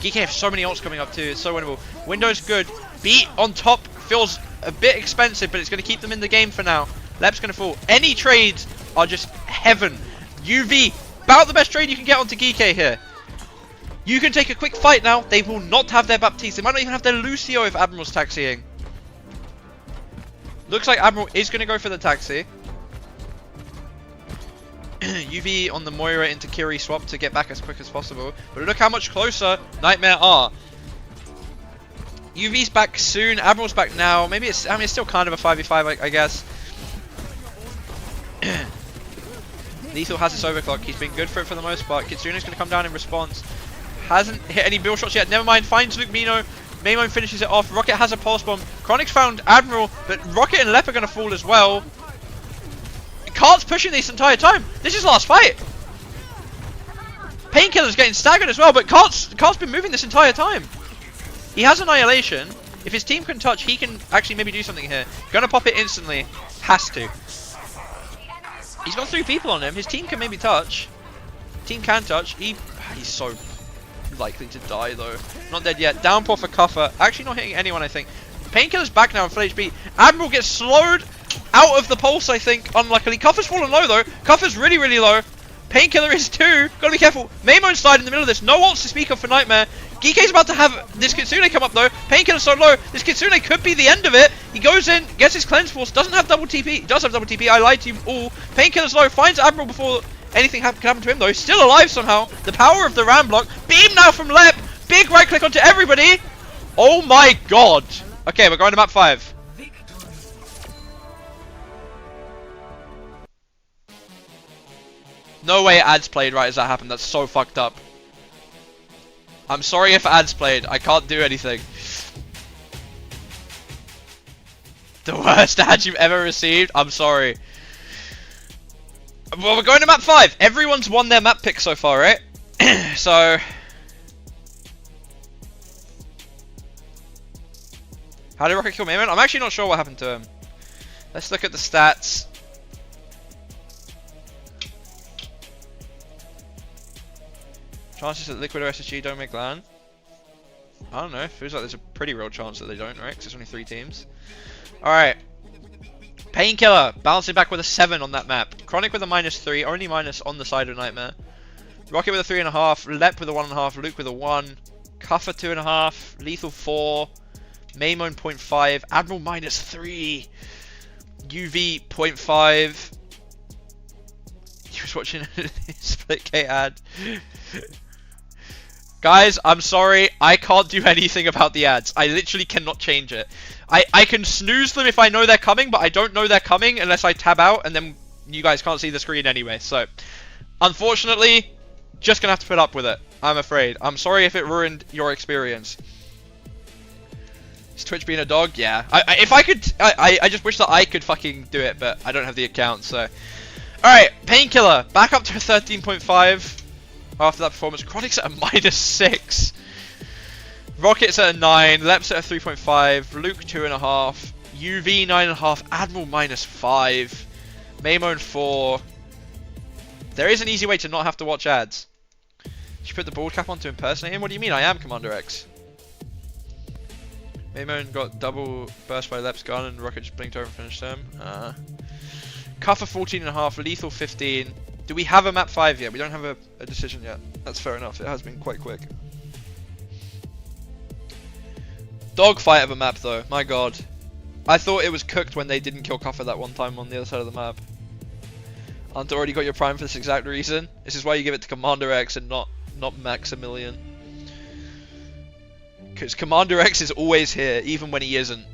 A: Geekay have so many ults coming up too. It's so winnable. Window's good. Beat on top feels a bit expensive, but it's going to keep them in the game for now. Lep's going to fall. Any trades are just heaven. UV, about the best trade you can get onto Geekay here. You can take a quick fight now. They will not have their Baptiste. They might not even have their Lucio if Admiral's taxiing. Looks like Admiral is going to go for the taxi. UV on the Moira into Kiri swap to get back as quick as possible. But look how much closer Nightmare are. UV's back soon. Admiral's back now. Maybe it's, I mean, it's still kind of a 5v5, I guess. Lethal has his overclock. He's been good for it for the most part. Kitsune's going to come down in response. Hasn't hit any bill shots yet. Never mind. Finds Luke Mino. Maymon finishes it off. Rocket has a pulse bomb. Chronic's found Admiral, but Rocket and Lep are going to fall as well. Cart's pushing this entire time. This is last fight. Painkiller's getting staggered as well, but Cart's been moving this entire time. He has Annihilation. If his team can touch, he can actually maybe do something here. Gonna pop it instantly. Has to. He's got 3 people on him. His team can maybe touch. Team can touch. He's so likely to die though. Not dead yet. Downpour for Cuffer. Actually not hitting anyone, I think. Painkiller's back now in full HP. Admiral gets slowed out of the pulse, I think, unluckily. Cuffer's fallen low though. Cuffer's really, really low. Painkiller is too. Gotta be careful. Maymon's died in the middle of this. No ults to speak of for Nightmare. Geekay's about to have this Kitsune come up though. Painkiller's so low. This Kitsune could be the end of it. He goes in, gets his cleanse force, doesn't have double TP. He does have double TP. I lied to you all. Painkiller's low. Finds Admiral before anything can happen to him though. He's still alive somehow. The power of the ram block. Beam now from Lep. Big right click onto everybody. Oh my god. Okay, we're going to map 5. No way ads played right as that happened. That's so fucked up. I'm sorry if ads played. I can't do anything. The worst ads you've ever received? I'm sorry. Well, we're going to map 5. Everyone's won their map pick so far, right? So... How did Rocket kill Maymon? I'm actually not sure what happened to him. Let's look at the stats. Chances that Liquid or SSG don't make LAN? I don't know. Feels like there's a pretty real chance that they don't, right? Because there's only 3 teams. Alright. Painkiller bouncing back with a 7 on that map. Chronic with a -3. Only minus on the side of Nightmare. Rocket with a 3.5. Lep with a 1.5. Luke with a 1. Cuffer 2.5. Lethal 4. Maymon 0.5. Admiral -3. UV 0.5. He was watching a Split K ad. Guys, I'm sorry. I can't do anything about the ads. I literally cannot change it. I can snooze them if I know they're coming, but I don't know they're coming unless I tab out, and then you guys can't see the screen anyway. So, unfortunately, just gonna have to put up with it. I'm afraid. I'm sorry if it ruined your experience. Is Twitch being a dog? Yeah. If I could, I just wish that I could fucking do it, but I don't have the account, so. Alright, Painkiller, back up to a 13.5 after that performance. Chronic's at a -6. Rocket's at a 9, Lep's at a 3.5, Luke 2.5, UV 9.5, Admiral -5, Maymon 4. There is an easy way to not have to watch ads. You put the bald cap on to impersonate him? What do you mean? I am Commander X. Maymon got double burst by Lep's gun and Rocket just blinked over and finished him. Cuffer 14.5, Lethal 15. Do we have a map 5 yet? We don't have a decision yet. That's fair enough. It has been quite quick. Dogfight of a map though. My god. I thought it was cooked when they didn't kill Cuffer that one time on the other side of the map. Aren't already got your prime for this exact reason? This is why you give it to Commander X and not Maximilian. Because Commander X is always here, even when he isn't.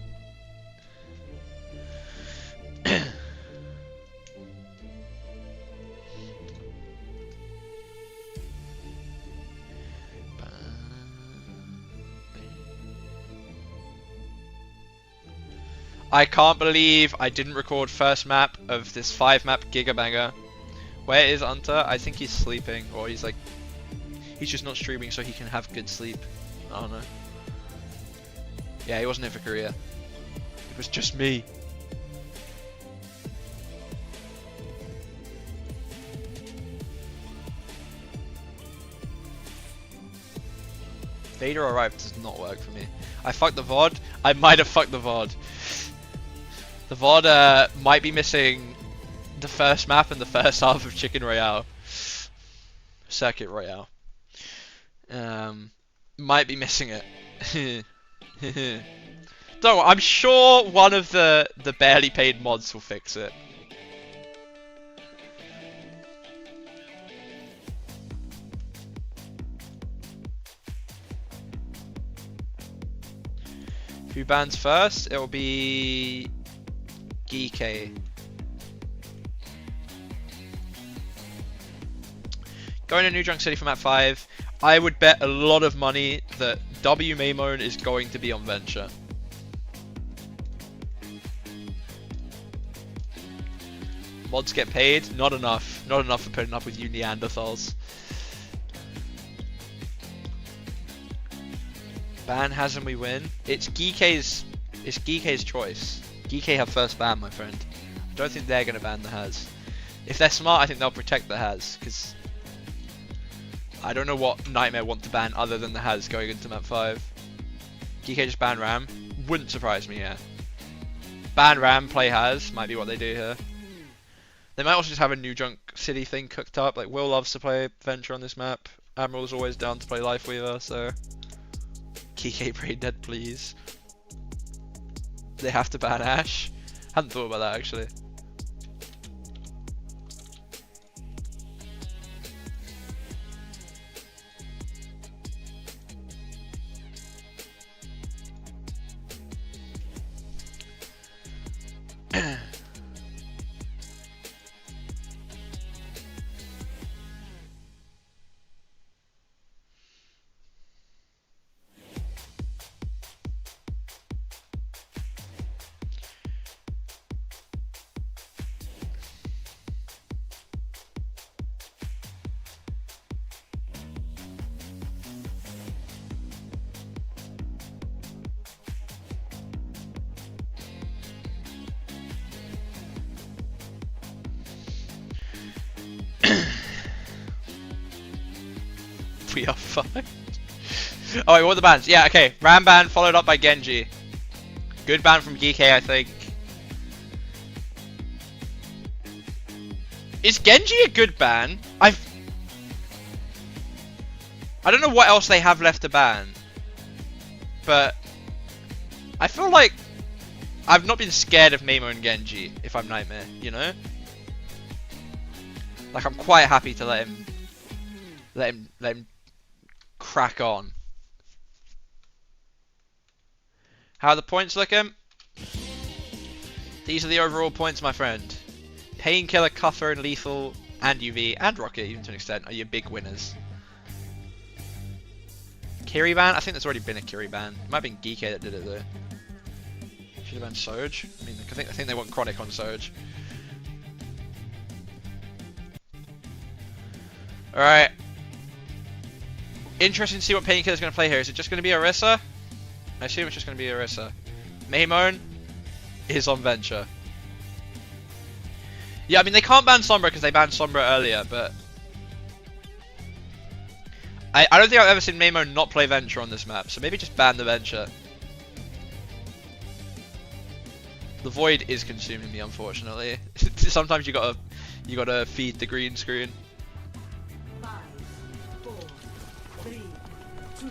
A: I can't believe I didn't record first map of this 5-map Gigabanger. Where is Unter? I think he's sleeping, or he's like... He's just not streaming so he can have good sleep. I don't know. Yeah, he wasn't here for Korea. It was just me. Vader arrived does not work for me. I fucked the VOD. I might have fucked the VOD. The VOD might be missing the first map and the first half of Chicken Royale. Circuit Royale. Might be missing it. Don't worry, I'm sure one of the barely paid mods will fix it. Who bans first? It'll be Geekay. Going to New Junk City for map 5. I would bet a lot of money that W Maymone is going to be on Venture. Mods get paid? Not enough. Not enough for putting up with you Neanderthals. Ban has and we win. It's Geekay's choice. Geekay have first ban, my friend. I don't think they're gonna ban the Has. If they're smart, I think they'll protect the Has, because I don't know what Nightmare want to ban other than the Has going into map 5. Geekay just ban Ram. Wouldn't surprise me, yeah. Ban Ram, play Has, might be what they do here. They might also just have a New Junk City thing cooked up. Like, Will loves to play Venture on this map. Admiral's always down to play Lifeweaver, so... Geekay Brain Dead, please. They have to ban Ash? Hadn't thought about that, actually. We are fine. Oh wait, what are the bans? Yeah, okay. Ram ban followed up by Genji. Good ban from Geekay, I think. Is Genji a good ban? I don't know what else they have left to ban. But I feel like I've not been scared of Mamo and Genji if I'm Nightmare, you know? Like, I'm quite happy to let him crack on. How are the points looking? These are the overall points, my friend. Painkiller, Cuffer, and Lethal, and UV, and Rocket, even to an extent, are your big winners. Kiri ban? I think there's already been a Kiri ban. It might have been Geekay that did it though. Should have banned Soj. I mean, I think they want Chronic on Soj. Alright. Interesting to see what Painkiller's going to play here. Is it just going to be Orisa? I assume it's just going to be Orisa. Maymone is on Venture. Yeah, I mean, they can't ban Sombra because they banned Sombra earlier, but... I don't think I've ever seen Maymone not play Venture on this map, so maybe just ban the Venture. The Void is consuming me, unfortunately. Sometimes you gotta feed the green screen.
E: 5, 4, 3, 2,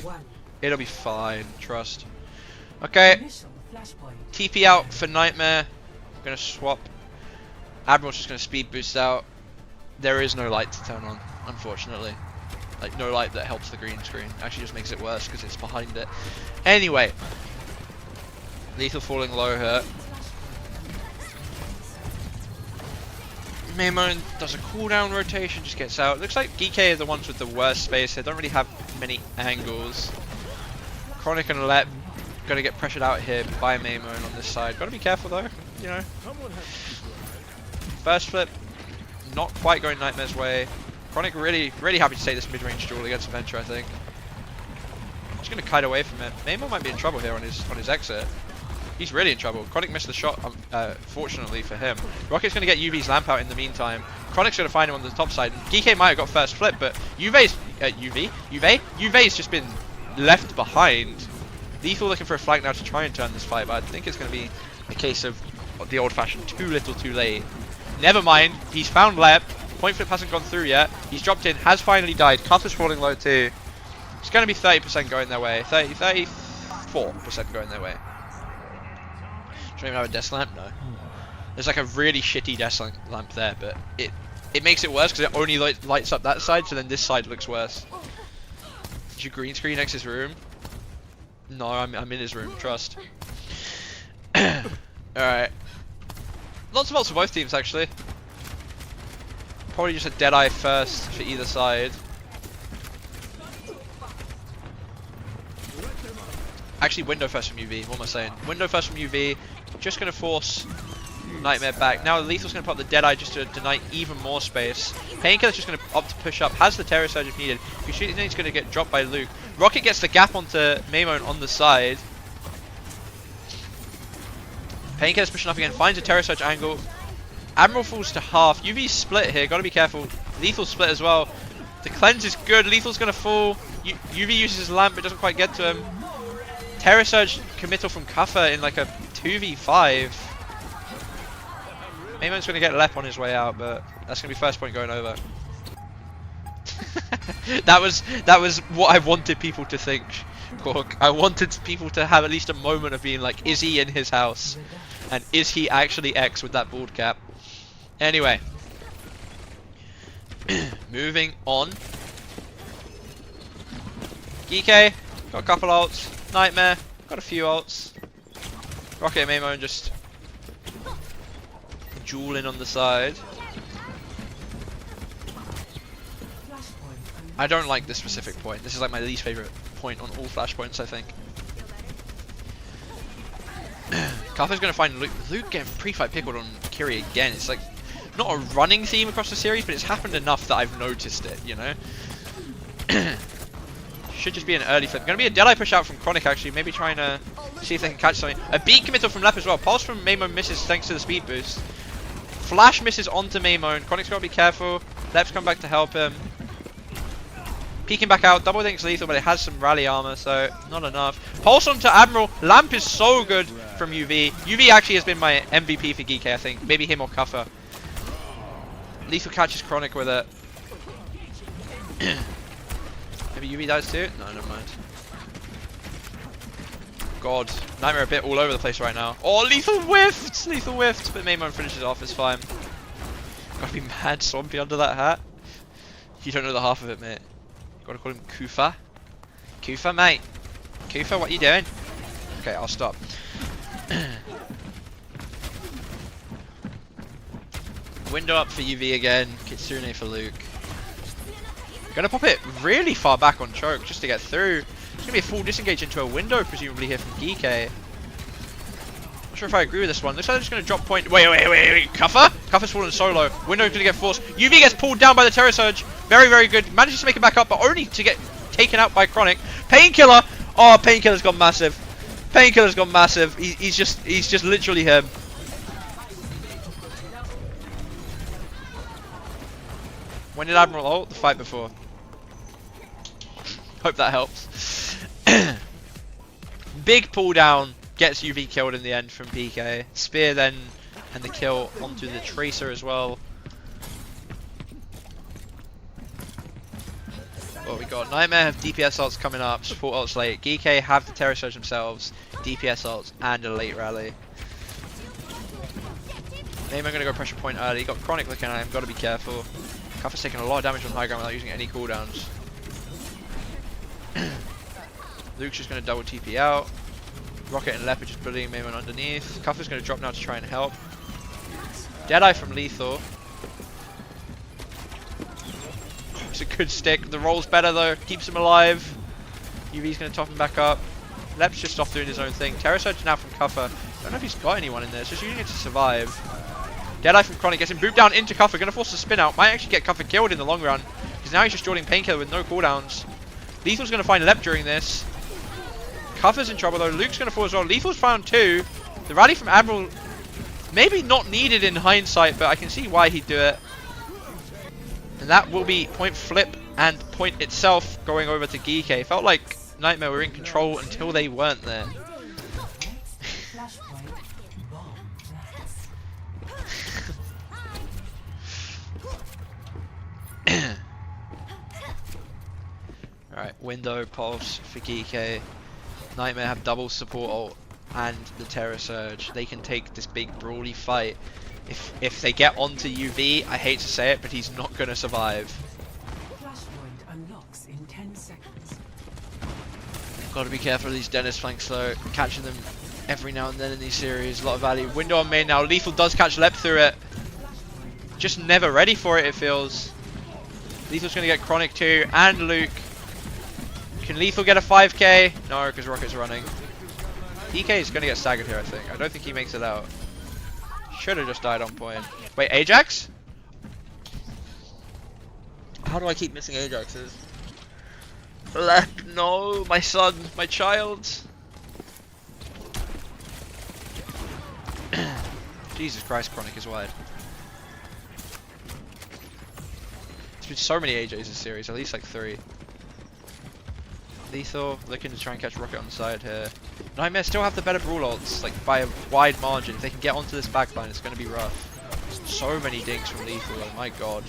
E: 1.
A: It'll be fine, trust. Okay,
E: Initial flashpoint.
A: TP out for Nightmare. I'm gonna swap. Admiral's just gonna speed boost out. There is no light to turn on, unfortunately. Like, no light that helps the green screen. Actually just makes it worse because it's behind it. Anyway. Lethal falling low here. Maimon does a cooldown rotation, just gets out. Looks like Geekay are the ones with the worst space. They don't really have many angles. Chronic and Lep gonna get pressured out here by Maimon on this side. Gotta be careful though, you know. First flip, not quite going Nightmare's way. Chronic really happy to take this mid-range duel against Adventure, I think. Just gonna kite away from it. Maimon might be in trouble here on his exit. He's really in trouble. Chronic missed the shot, fortunately for him. Rocket's going to get UV's lamp out in the meantime. Chronic's going to find him on the top side. Geekay might have got first flip, but Juve's just been left behind. Lethal looking for a flank now to try and turn this fight, but I think it's going to be a case of the old-fashioned too little too late. Never mind, he's found Lep. Point flip hasn't gone through yet. He's dropped in, has finally died. Cuff is falling low too. It's going to be 30% going their way. 34% going their way. Don't even have a desk lamp? No. There's like a really shitty desk lamp there, but it makes it worse because it only lights up that side, so then this side looks worse. Did you green screen next his room? No, I'm in his room, trust. Alright. Lots of ults for both teams actually. Probably just a Deadeye first for either side. Actually, window first from UV. What am I saying? Window first from UV. Just going to force Nightmare back. Now Lethal's going to pop the Deadeye just to deny even more space. Painkiller's just going to opt to push up. Has the Terror Surge if needed. He's going to get dropped by Luke. Rocket gets the gap onto Maimon on the side. Painkiller's pushing up again. Finds a Terror Surge angle. Admiral falls to half. UV's split here. Got to be careful. Lethal split as well. The cleanse is good. Lethal's going to fall. UV uses his lamp but doesn't quite get to him. Terror Surge committal from Kuffer in like a 2v5. Maimon's going to get Lep on his way out, but that's going to be first point going over. that was what I wanted people to think, Cork. I wanted people to have at least a moment of being like, is he in his house? And is he actually X with that bald cap? Anyway. Moving on. Geekay, got a couple ults. Nightmare, got a few ults. Rocket and Maimon just dueling on the side. I don't like this specific point. This is like my least favorite point on all flashpoints, I think. Kafka's gonna find Luke. Luke getting pre-fight pickled on Kiri again. It's like not a running theme across the series, but it's happened enough that I've noticed it, you know? Should just be an early flip. Gonna be a Deadeye push out from Chronic actually. Maybe trying to see if they can catch something. A beat committal from Lep as well. Pulse from Maimon misses thanks to the speed boost. Flash misses onto Maimon. Chronic's gotta be careful. Lep's come back to help him. Peeking back out. Double thinks lethal, but it has some rally armor, so not enough. Pulse onto Admiral. Lamp is so good from UV. UV actually has been my MVP for Geekay, I think. Maybe him or Kuffer. Lethal catches Chronic with it. Maybe UV dies too? No, never mind. God, Nightmare a bit all over the place right now. Oh, Lethal whiffed! Lethal whiffed, but Maimon finishes off, it's fine. Gotta be mad swampy under that hat. You don't know the half of it, mate. Gotta call him Kufa. Kufa, mate. Kufa, what you doing? Okay, I'll stop. Window up for UV again. Kitsune for Luke. Gonna pop it really far back on choke just to get through. It's gonna be a full disengage into a window, presumably here from Geekay. Not sure if I agree with this one. Looks like they're just gonna drop point. Wait. Kuffer? Kuffer's fallen solo. Window's gonna get forced. UV gets pulled down by the Terror Surge. Very, very good. Manages to make it back up, but only to get taken out by Chronic. Painkiller. Oh, Painkiller's gone massive. Painkiller's gone massive. He's just literally him. When did Admiral ult? The fight before. Hope that helps. Big pull down gets UV killed in the end from PK. Spear then and the kill onto the Tracer as well. What we got? Nightmare have DPS ults coming up, support ults late. Geekay have the Terror Surge themselves, DPS ults and a late rally. Maybe I'm gonna go pressure point early. Got Chronic looking at him, gotta be careful. Kuffer's taking a lot of damage on high ground without using any cooldowns. Luke's just going to double TP out. Rocket and Leopard just bullying Mayman underneath. Cuffer's going to drop now to try and help. Deadeye from Lethal. It's a good stick. The roll's better though. Keeps him alive. UV's going to top him back up. Lep's just off doing his own thing. Terror Surge now from Cuffer. Don't know if he's got anyone in there. It's just using it to survive. Deadeye from Chronic gets him booped down into Cuffer. Going to force the spin out. Might actually get Cuffer killed in the long run. Because now he's just drawing Painkiller with no cooldowns. Lethal's going to find Lep during this. Cuffer's in trouble though. Luke's going to fall as well. Lethal's found too. The rally from Admiral, maybe not needed in hindsight, but I can see why he'd do it. And that will be point flip and point itself going over to Geekay. Felt like Nightmare were in control until they weren't there. Alright, window pulse for Geekay. Nightmare have double support ult and the Terror Surge. They can take this big brawly fight. If they get onto UV, I hate to say it, but he's not going to survive.
E: Flashpoint unlocks in 10 seconds.
A: Got to be careful of these Dennis flanks though. Catching them every now and then in these series. A lot of value. Window on main now. Lethal does catch Lep through it. Just never ready for it, it feels. Lethal's going to get Chronic too, and Luke. Can Lethal get a 5k? No, because Rocket's running. DK is going to get staggered here, I think. I don't think he makes it out. Should have just died on point. Wait, Ajax? How do I keep missing Ajaxes? Lep, no, my son, my child. Jesus Christ, Chronic is wide. There's been so many AJs this series, at least like 3. Lethal looking to try and catch Rocket on the side here. Nightmare still have the better brawl ults, like by a wide margin. If they can get onto this backline, it's going to be rough. So many dinks from Lethal, oh my god.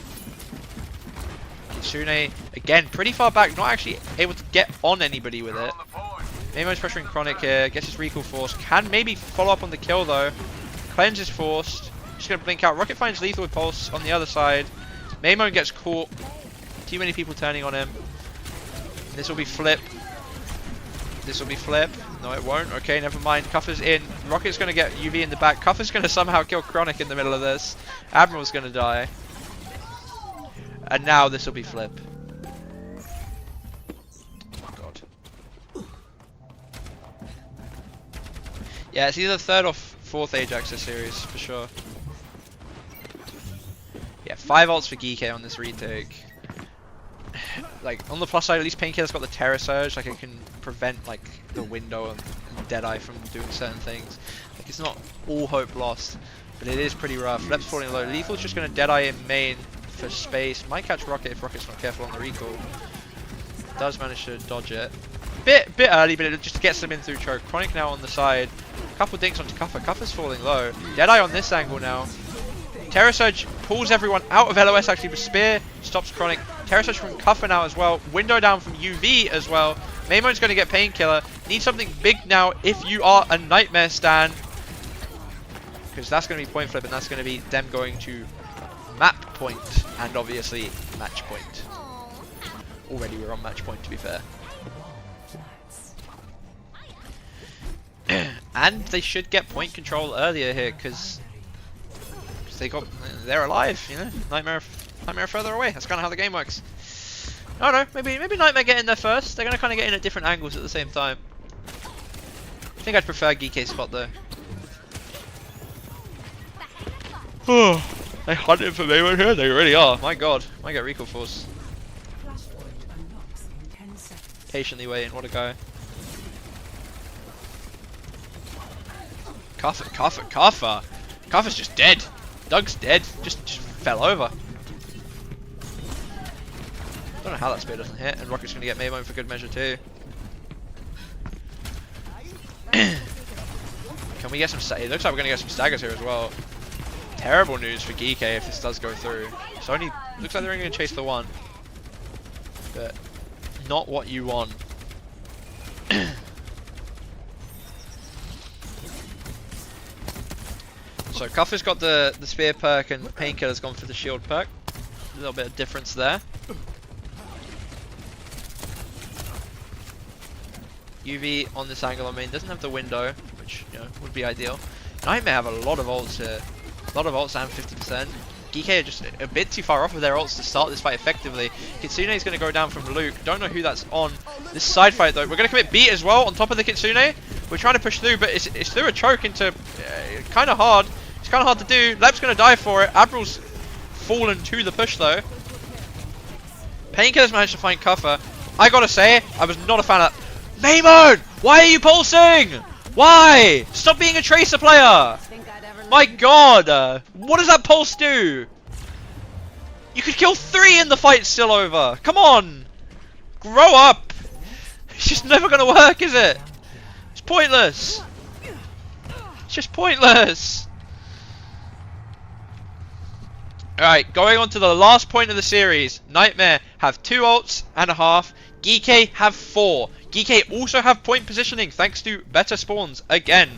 A: Kitsune, again, pretty far back, not actually able to get on anybody with it. Nemo's pressuring Chronic here, gets his recall force. Can maybe follow up on the kill though. Cleanse is forced. Just going to blink out. Rocket finds Lethal with Pulse on the other side. Mamo gets caught. Too many people turning on him. This will be flip. This will be flip. No, it won't. Okay, never mind. Cuffer's in. Rocket's going to get UV in the back. Cuffer's going to somehow kill Chronic in the middle of this. Admiral's going to die. And now this will be flip. Oh god. Yeah, it's either 3rd or 4th Ajax this series, for sure. Yeah, 5 ults for Geekay on this retake. Like, on the plus side, at least Painkiller's got the Terror Surge, like it can prevent like the window and Deadeye from doing certain things. Like, it's not all hope lost, but it is pretty rough. Lep's falling low. Lethal's just going to Deadeye in main for space. Might catch Rocket if Rocket's not careful on the recall. Does manage to dodge it. Bit early, but it just gets them in through choke. Chronic now on the side. Couple dinks onto Cuffer. Cuffer's falling low. Deadeye on this angle now. Terror Surge pulls everyone out of LOS actually, but Spear stops Chronic. Terror Surge from Cuffer now as well. Window down from UV as well. Maymon's going to get Painkiller. Need something big now if you are a Nightmare stan. Because that's going to be point flip, and that's going to be them going to map point. And obviously match point. Already we're on match point, to be fair. And they should get point control earlier here, because they're alive, you know. Nightmare further away. That's kind of how the game works. I don't know. Maybe Nightmare get in there first. They're gonna kind of get in at different angles at the same time. I think I'd prefer Geekay spot though. Oh, they hunting for me right here. They really are. My god. Might get recall force. Patiently waiting. What a guy. Cuffer. Cuffer's just dead. Doug's dead. Just fell over. Don't know how that spear doesn't hit, and Rocket's going to get Maymo for good measure too. Can we get some? It looks like we're going to get some staggers here as well. Terrible news for Geekay if this does go through. It's only looks like they're only going to chase the one, but not what you want. So Cuffer's got the spear perk and Painkiller's gone for the shield perk. A little bit of difference there. UV on this angle on main, doesn't have the window, which, you know, would be ideal. Nightmare have a lot of ults here. A lot of ults and 50%. Geekay are just a bit too far off of their ults to start this fight effectively. Kitsune is going to go down from Luke. Don't know who that's on. This side fight though, we're going to commit beat as well on top of the Kitsune. We're trying to push through, but it's through a choke into kind of hard. It's kind of hard to do. Lep's going to die for it. Admiral's fallen to the push though. Painkiller's managed to find Cuffer. I gotta say, I was not a fan of that. Maymon! Why are you pulsing? Why? Stop being a Tracer player! My god! What does that pulse do? You could kill 3 and the fight's still over. Come on! Grow up! It's just never gonna work, is it? It's pointless. It's just pointless. Alright, going on to the last point of the series. Nightmare have 2 ults and a half. Geekay have 4. Geekay also have point positioning thanks to better spawns again.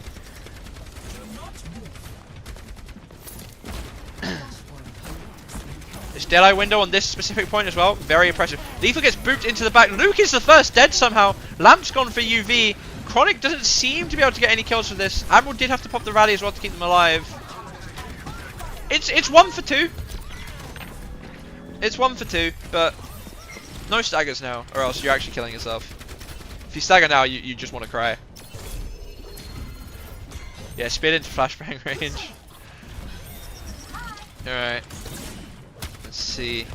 A: This Deadeye window on this specific point as well, very impressive. Lethal gets booped into the back. Luke is the first dead somehow. Lamp's gone for UV. Chronic doesn't seem to be able to get any kills for this. Admiral did have to pop the rally as well to keep them alive. It's 1 for 2. It's 1 for 2, but no staggers now, or else you're actually killing yourself. If you stagger now, you just want to cry. Yeah, speed into flashbang range. Alright. Let's see.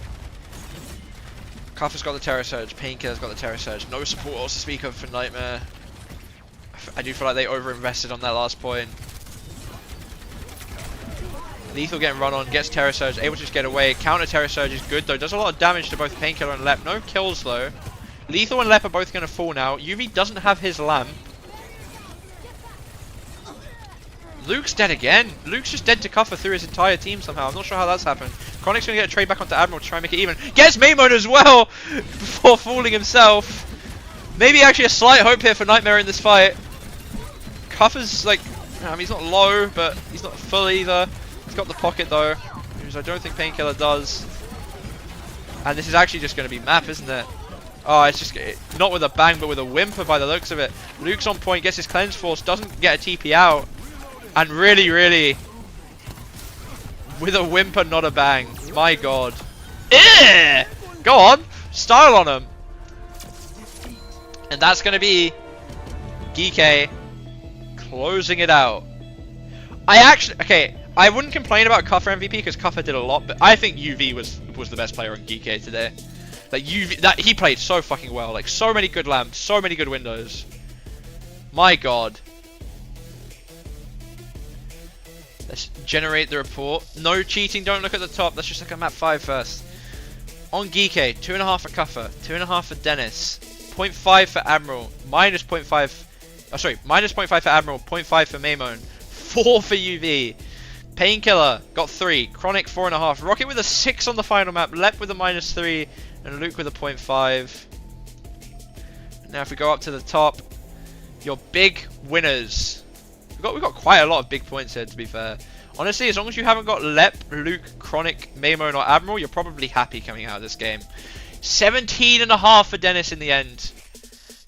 A: Cuffer's got the Terror Surge, Painkiller's got the Terror Surge. No support else to speak of for Nightmare. I do feel like they over-invested on that last point. Lethal getting run on, gets Terror Surge, able to just get away. Counter Terror Surge is good though, does a lot of damage to both Painkiller and Lep. No kills though. Lethal and Lep are both going to fall now. UV doesn't have his lamp. Luke's dead again. Luke's just dead to Cuffer through his entire team somehow. I'm not sure how that's happened. Chronic's going to get a trade back onto Admiral to try and make it even. Gets Maymon as well before fooling himself. Maybe actually a slight hope here for Nightmare in this fight. Cuffer's like, I mean, he's not low, but he's not full either. He's got the pocket though, which I don't think Painkiller does. And this is actually just going to be map, isn't it? Oh, it's just not with a bang, but with a whimper by the looks of it. Luke's on point, gets his cleanse force, doesn't get a TP out. And really, with a whimper, not a bang. My god. Go on, style on him. And that's going to be Geekay closing it out. I wouldn't complain about Cuffer MVP because Cuffer did a lot, but I think UV was the best player on Geekay today. Like he played so fucking well. Like so many good lamps, so many good windows. My god. Let's generate the report. No cheating, don't look at the top. Let's just look at map 5 first. On Geekay, 2.5 for Cuffer, 2.5 for Dennis, 0.5 for Admiral, minus 0.5. Oh, sorry, minus 0.5 for Admiral, 0.5 for Maymon, 4 for UV. Painkiller got 3, Chronic 4.5, Rocket with a 6 on the final map, Lep with a -3, and Luke with a 0.5. Now if we go up to the top, your big winners. We've got quite a lot of big points here, to be fair. Honestly, as long as you haven't got Lep, Luke, Chronic, Maymon, or Admiral, you're probably happy coming out of this game. 17.5 for Dennis in the end.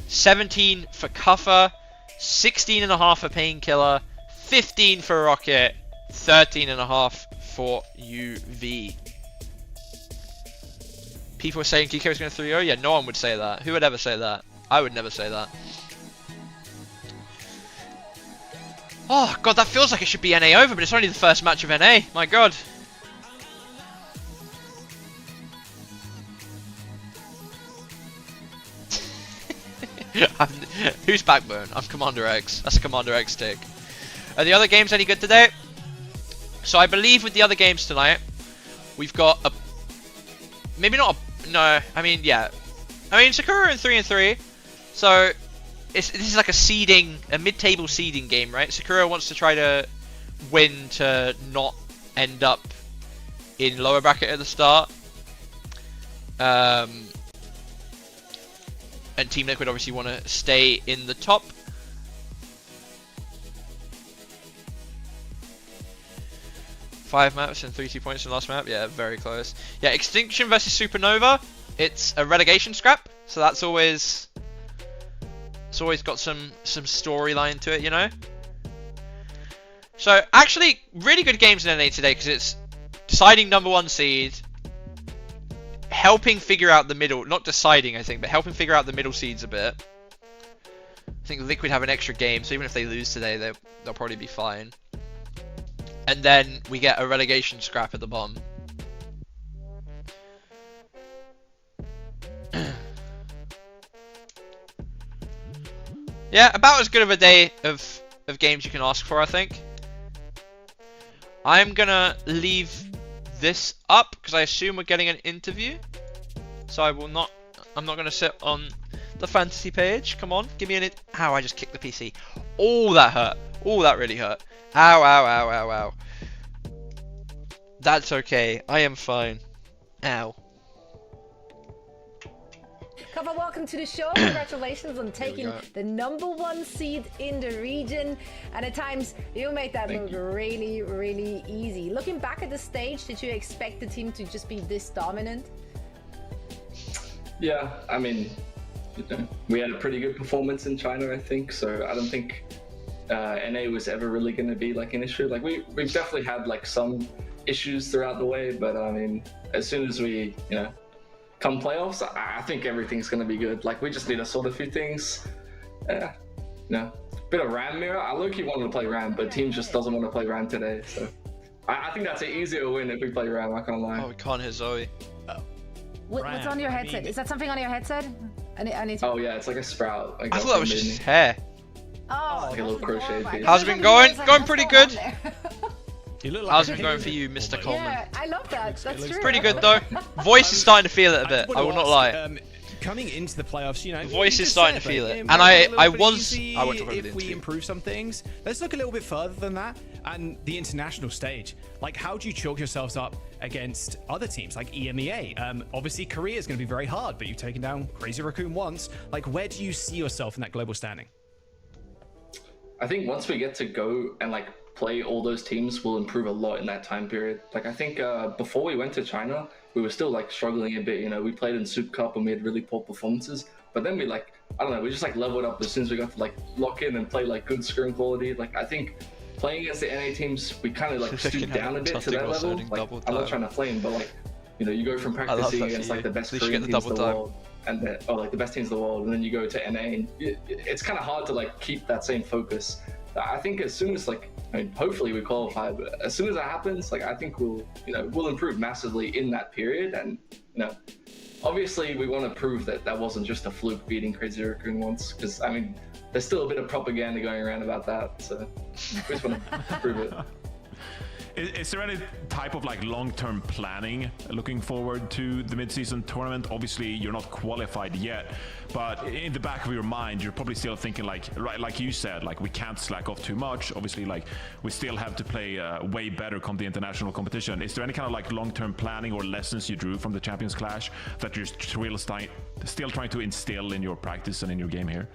A: 17 for Cuffer. 16.5 for Painkiller. 15 for Rocket. 13.5 for UV. People were saying Geekay was going to 3-0. Yeah, no one would say that. Who would ever say that? I would never say that. Oh god, that feels like it should be NA over, but it's only the first match of NA. My god. Who's Backbone? I'm Commander X. That's a Commander X take. Are the other games any good today? So I believe with the other games tonight, we've got a... Maybe not a... No, I mean, yeah. I mean, Sakura in 3-3. So... this is like a mid-table seeding game, right? Sakura wants to try to win to not end up in lower bracket at the start. And Team Liquid obviously want to stay in the top. Five maps and 3-2 points in the last map. Yeah, very close. Yeah, Extinction versus Supernova. It's a relegation scrap, so that's always It's always got some storyline to it, you know. So actually, really good games in NA today because it's deciding #1 seed, helping figure out the middle, not deciding I think, but helping figure out the middle seeds a bit. I think Liquid have an extra game, so even if they lose today, they'll probably be fine. And then we get a relegation scrap at the bottom. Yeah, about as good of a day of games you can ask for, I think. I'm gonna leave this up because I assume we're getting an interview. So I'm not gonna sit on the fantasy page. Come on, give me an ow, I just kicked the PC. Oh, that hurt. Oh, that really hurt. Ow, ow, ow, ow, ow. That's okay. I am fine. Ow.
F: Kava, welcome to the show. Congratulations on taking the #1 seed in the region. And at times, you made that look really, really easy. Looking back at the stage, did you expect the team to just be this dominant?
G: Yeah, I mean, we had a pretty good performance in China, I think. So I don't think NA was ever really going to be like an issue. Like we've definitely had like some issues throughout the way, but I mean, as soon as we, come playoffs, I think everything's going to be good. Like, we just need to sort a few things. Bit of RAM mirror. I low-key wanted to play RAM, but team just doesn't want to play RAM today. So I think that's an easier win if we play RAM, I can't lie.
A: Oh, we can't hear Zoe.
F: What's on your headset? Is that something on your headset? I need to...
G: Oh, yeah, it's like a sprout.
A: I thought that was just his hair.
F: Oh,
G: like a little crochet piece.
A: How's it been going? Going pretty good. How's it
H: a
A: been going for you, Mr. Coleman?
F: Yeah, I love that. That's true.
A: Pretty good though. Voice is starting to feel it a bit. I will not lie.
H: Coming into the playoffs,
A: The voice is starting to feel it, and I won't talk about it.
H: If we improve some things, let's look a little bit further than that. And the international stage, like, how do you chalk yourselves up against other teams like EMEA? Obviously, Korea is going to be very hard, but you've taken down Crazy Raccoon once. Like, where do you see yourself in that global standing?
G: I think once we get to go and like play all those teams, will improve a lot in that time period. Like, I think before we went to China, we were still like struggling a bit. We played in Soup Cup and we had really poor performances. But then we we just like leveled up as soon as we got to like lock in and play like good screen quality. Like, I think playing against the NA teams, we kind of like stooped down a bit to that level. Like, I'm not trying to flame, but like, you go from practicing against like the best Korean teams in the world, and the best teams in the world, and then you go to NA, and it's kind of hard to like keep that same focus. I think as soon as hopefully we qualify, but as soon as that happens, like, I think we'll improve massively in that period. And obviously we want to prove that wasn't just a fluke beating Crazy Raccoon once, because I mean, there's still a bit of propaganda going around about that, so we just want to prove it.
I: Is there any type of like long-term planning looking forward to the mid-season tournament? Obviously, you're not qualified yet, but in the back of your mind, you're probably still thinking like you said, like, we can't slack off too much. Obviously, like, we still have to play way better come the international competition. Is there any kind of like long-term planning or lessons you drew from the Champions Clash that you're still trying to instill in your practice and in your game here?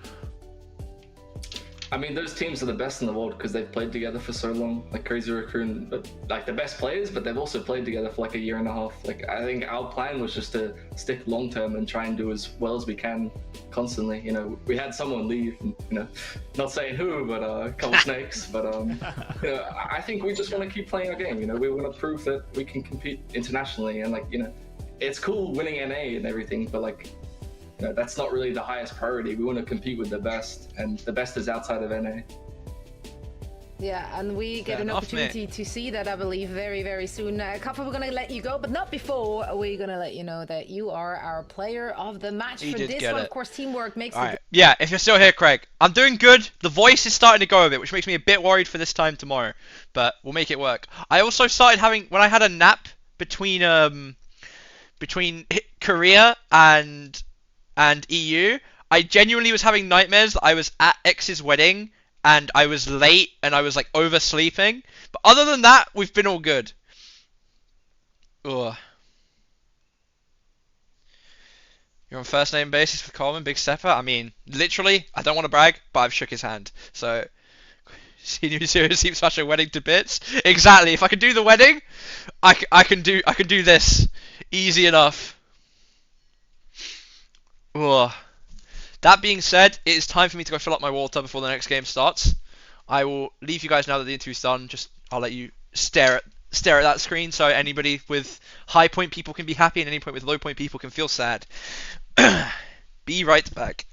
G: I mean, those teams are the best in the world because they've played together for so long. Like Crazy Raccoon, but like the best players, but they've also played together for like a year and a half. Like, I think our plan was just to stick long term and try and do as well as we can constantly. We had someone leave, and, not saying who, but a couple snakes. But I think we just want to keep playing our game. We want to prove that we can compete internationally, and it's cool winning NA and everything, but like, that's not really the highest priority. We want to compete with the best, and the best is outside of NA.
F: Yeah, and we get an opportunity to see that, I believe, very, very soon. Kafa, we're going to let you go, but not before. We're going to let you know that you are our player of the match for this one. Of course, teamwork makes it.
A: Right. Yeah, if you're still here, Craig, I'm doing good. The voice is starting to go a bit, which makes me a bit worried for this time tomorrow, but we'll make it work. I also started when I had a nap between Korea and EU, I genuinely was having nightmares that I was at X's wedding and I was late and I was like oversleeping. But other than that, we've been all good. Ugh. You're on first name basis with Coleman, big stepper. I mean, literally, I don't want to brag, but I've shook his hand. So, senior seriously smash a wedding to bits. Exactly. If I can do the wedding, I can do this easy enough. Ugh. That being said, it is time for me to go fill up my water before the next game starts. I will leave you guys now that the interview's done. I'll let you stare at that screen so anybody with high point people can be happy and any point with low point people can feel sad. Be right back.